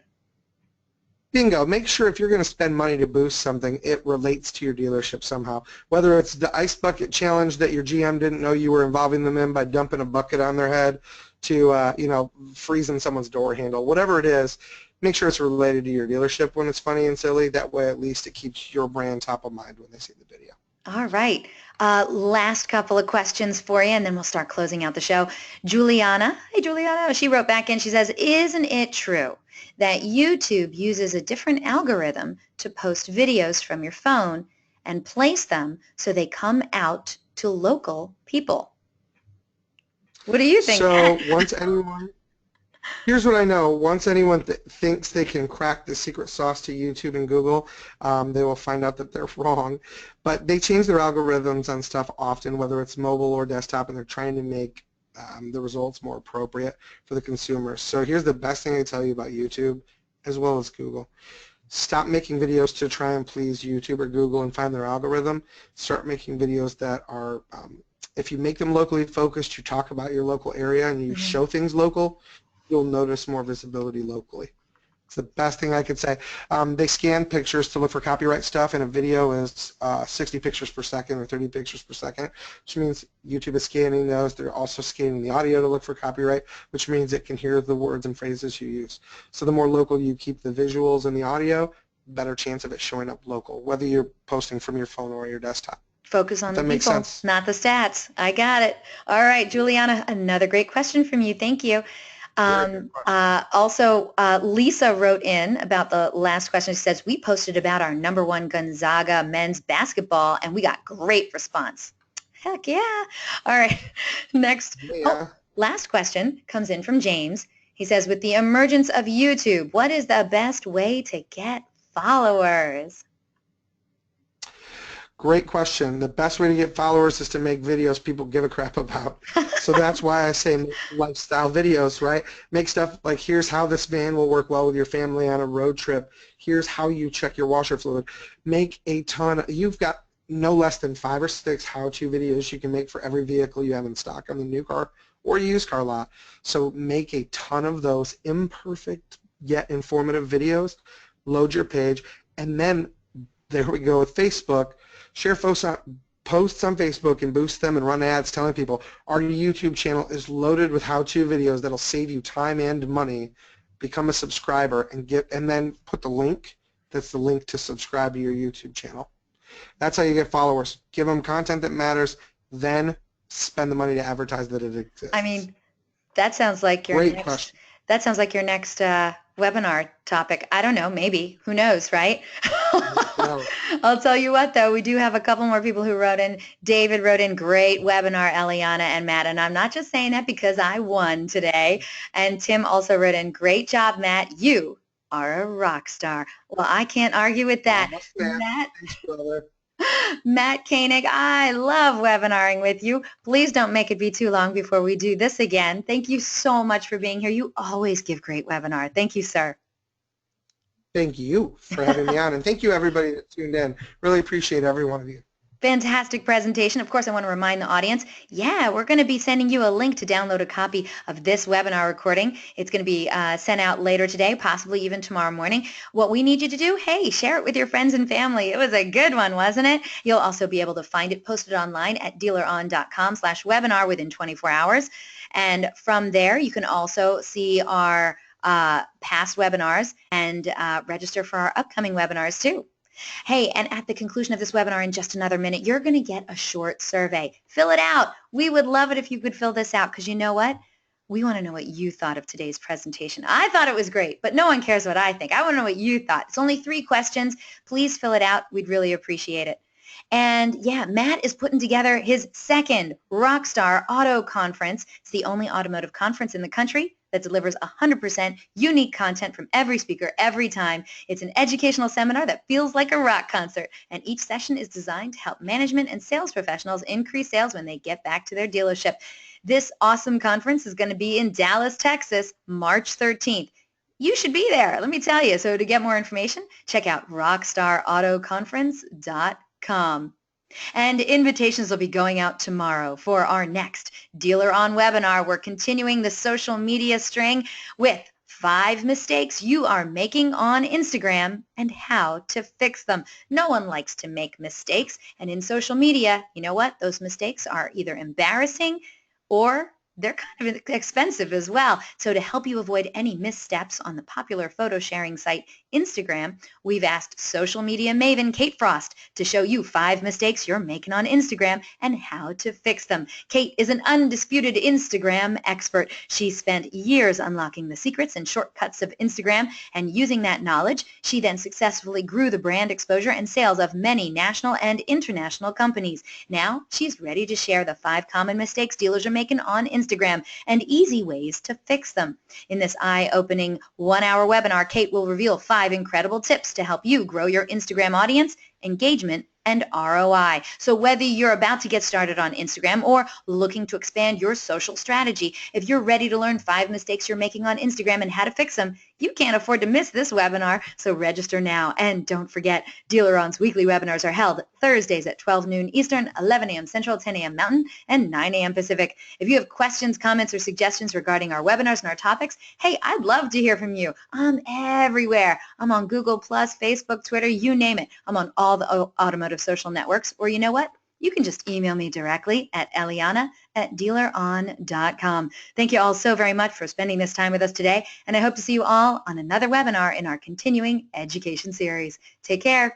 Bingo. Make sure if you're going to spend money to boost something, it relates to your dealership somehow. Whether it's the ice bucket challenge that your GM didn't know you were involving them in by dumping a bucket on their head, to you know, freezing someone's door handle, whatever it is, make sure it's related to your dealership when it's funny and silly. That way, at least it keeps your brand top of mind when they see the video. All right. Last couple of questions for you, and then we'll start closing out the show. Juliana, hey Juliana, she wrote back in, she says, isn't it true that YouTube uses a different algorithm to post videos from your phone and place them so they come out to local people? What do you think? So once anyone, here's what I know. Once anyone thinks they can crack the secret sauce to YouTube and Google, they will find out that they're wrong. But they change their algorithms on stuff often, whether it's mobile or desktop, and they're trying to make the results more appropriate for the consumer. So here's the best thing I tell you about YouTube, as well as Google. Stop making videos to try and please YouTube or Google and find their algorithm. Start making videos that are, if you make them locally focused, you talk about your local area and you show things local, you'll notice more visibility locally. It's the best thing I could say. They scan pictures to look for copyright stuff, and a video is 60 pictures per second or 30 pictures per second, which means YouTube is scanning those. They're also scanning the audio to look for copyright, which means it can hear the words and phrases you use. So the more local you keep the visuals and the audio, better chance of it showing up local, whether you're posting from your phone or your desktop. Focus on the makes people, sense. not the stats. I got it. All right, Juliana, another great question from you. Thank you. Also, Lisa wrote in about the last question. She says, we posted about our #1 Gonzaga men's basketball, and we got great response. Heck yeah. All right, next. Yeah. Last question comes in from James. He says, with the emergence of YouTube, what is the best way to get followers? Great question. The best way to get followers is to make videos people give a crap about. So that's why I say make lifestyle videos, right? Make stuff like, here's how this van will work well with your family on a road trip. Here's how you check your washer fluid. Make a ton. You've got no less than 5 or 6 how-to videos you can make for every vehicle you have in stock on the new car or used car lot. So make a ton of those imperfect yet informative videos, load your page, and then there we go with Facebook. Share posts on Facebook and boost them and run ads telling people our YouTube channel is loaded with how-to videos that'll save you time and money. Become a subscriber and then put the link. That's the link to subscribe to your YouTube channel. That's how you get followers. Give them content that matters, then spend the money to advertise that it exists. I mean, that sounds like your Great next. question. That sounds like your next webinar topic. I don't know, maybe. Who knows, right? I'll tell you what, though, we do have a couple more people who wrote in. David wrote in, great webinar, Eliana and Matt, and I'm not just saying that because I won today. And Tim also wrote in, great job, Matt. You are a rock star. Well, I can't argue with that. Matt, thanks, brother. Matt Koenig, I love webinaring with you. Please don't make it be too long before we do this again. Thank you so much for being here. You always give great webinar. Thank you, sir. Thank you for having me on, and thank you everybody that tuned in. Really appreciate every one of you. Fantastic presentation. Of course, I want to remind the audience, we're going to be sending you a link to download a copy of this webinar recording. It's going to be sent out later today, possibly even tomorrow morning. What we need you to do, share it with your friends and family. It was a good one, wasn't it? You'll also be able to find it posted online at dealeron.com/webinar within 24 hours. And from there, you can also see our past webinars and register for our upcoming webinars too. Hey, and at the conclusion of this webinar in just another minute, you're going to get a short survey. Fill it out. We would love it if you could fill this out because you know what? We want to know what you thought of today's presentation. I thought it was great, but no one cares what I think. I want to know what you thought. It's only 3 questions. Please fill it out. We'd really appreciate it. And Matt is putting together his second Rockstar Auto Conference. It's the only automotive conference in the country that delivers 100% unique content from every speaker every time. It's an educational seminar that feels like a rock concert, and each session is designed to help management and sales professionals increase sales when they get back to their dealership. This awesome conference is going to be in Dallas, Texas, March 13th. You should be there, let me tell you. So to get more information, check out rockstarautoconference.com. And invitations will be going out tomorrow for our next DealerOn webinar. We're continuing the social media string with 5 mistakes you are making on Instagram and how to fix them. No one likes to make mistakes. And in social media, you know what? Those mistakes are either embarrassing or they're kind of expensive as well. So to help you avoid any missteps on the popular photo sharing site Instagram, we've asked social media maven Kate Frost to show you 5 mistakes you're making on Instagram and how to fix them. Kate is an undisputed Instagram expert. She spent years unlocking the secrets and shortcuts of Instagram, and using that knowledge, she then successfully grew the brand exposure and sales of many national and international companies. Now she's ready to share the 5 common mistakes dealers are making on Instagram and easy ways to fix them. In this eye-opening 1-hour webinar, Kate will reveal 5 incredible tips to help you grow your Instagram audience, engagement, and ROI. So whether you're about to get started on Instagram or looking to expand your social strategy, if you're ready to learn 5 mistakes you're making on Instagram and how to fix them, you can't afford to miss this webinar. So register now. And don't forget, DealerOn's weekly webinars are held Thursdays at 12 noon Eastern, 11 a.m. Central, 10 a.m. Mountain, and 9 a.m. Pacific. If you have questions, comments, or suggestions regarding our webinars and our topics, hey, I'd love to hear from you. I'm everywhere. I'm on Google+, Facebook, Twitter, you name it. I'm on all the automotive social networks. Or you know what? You can just email me directly at eliana@dealeron.com. Thank you all so very much for spending this time with us today, and I hope to see you all on another webinar in our continuing education series. Take care.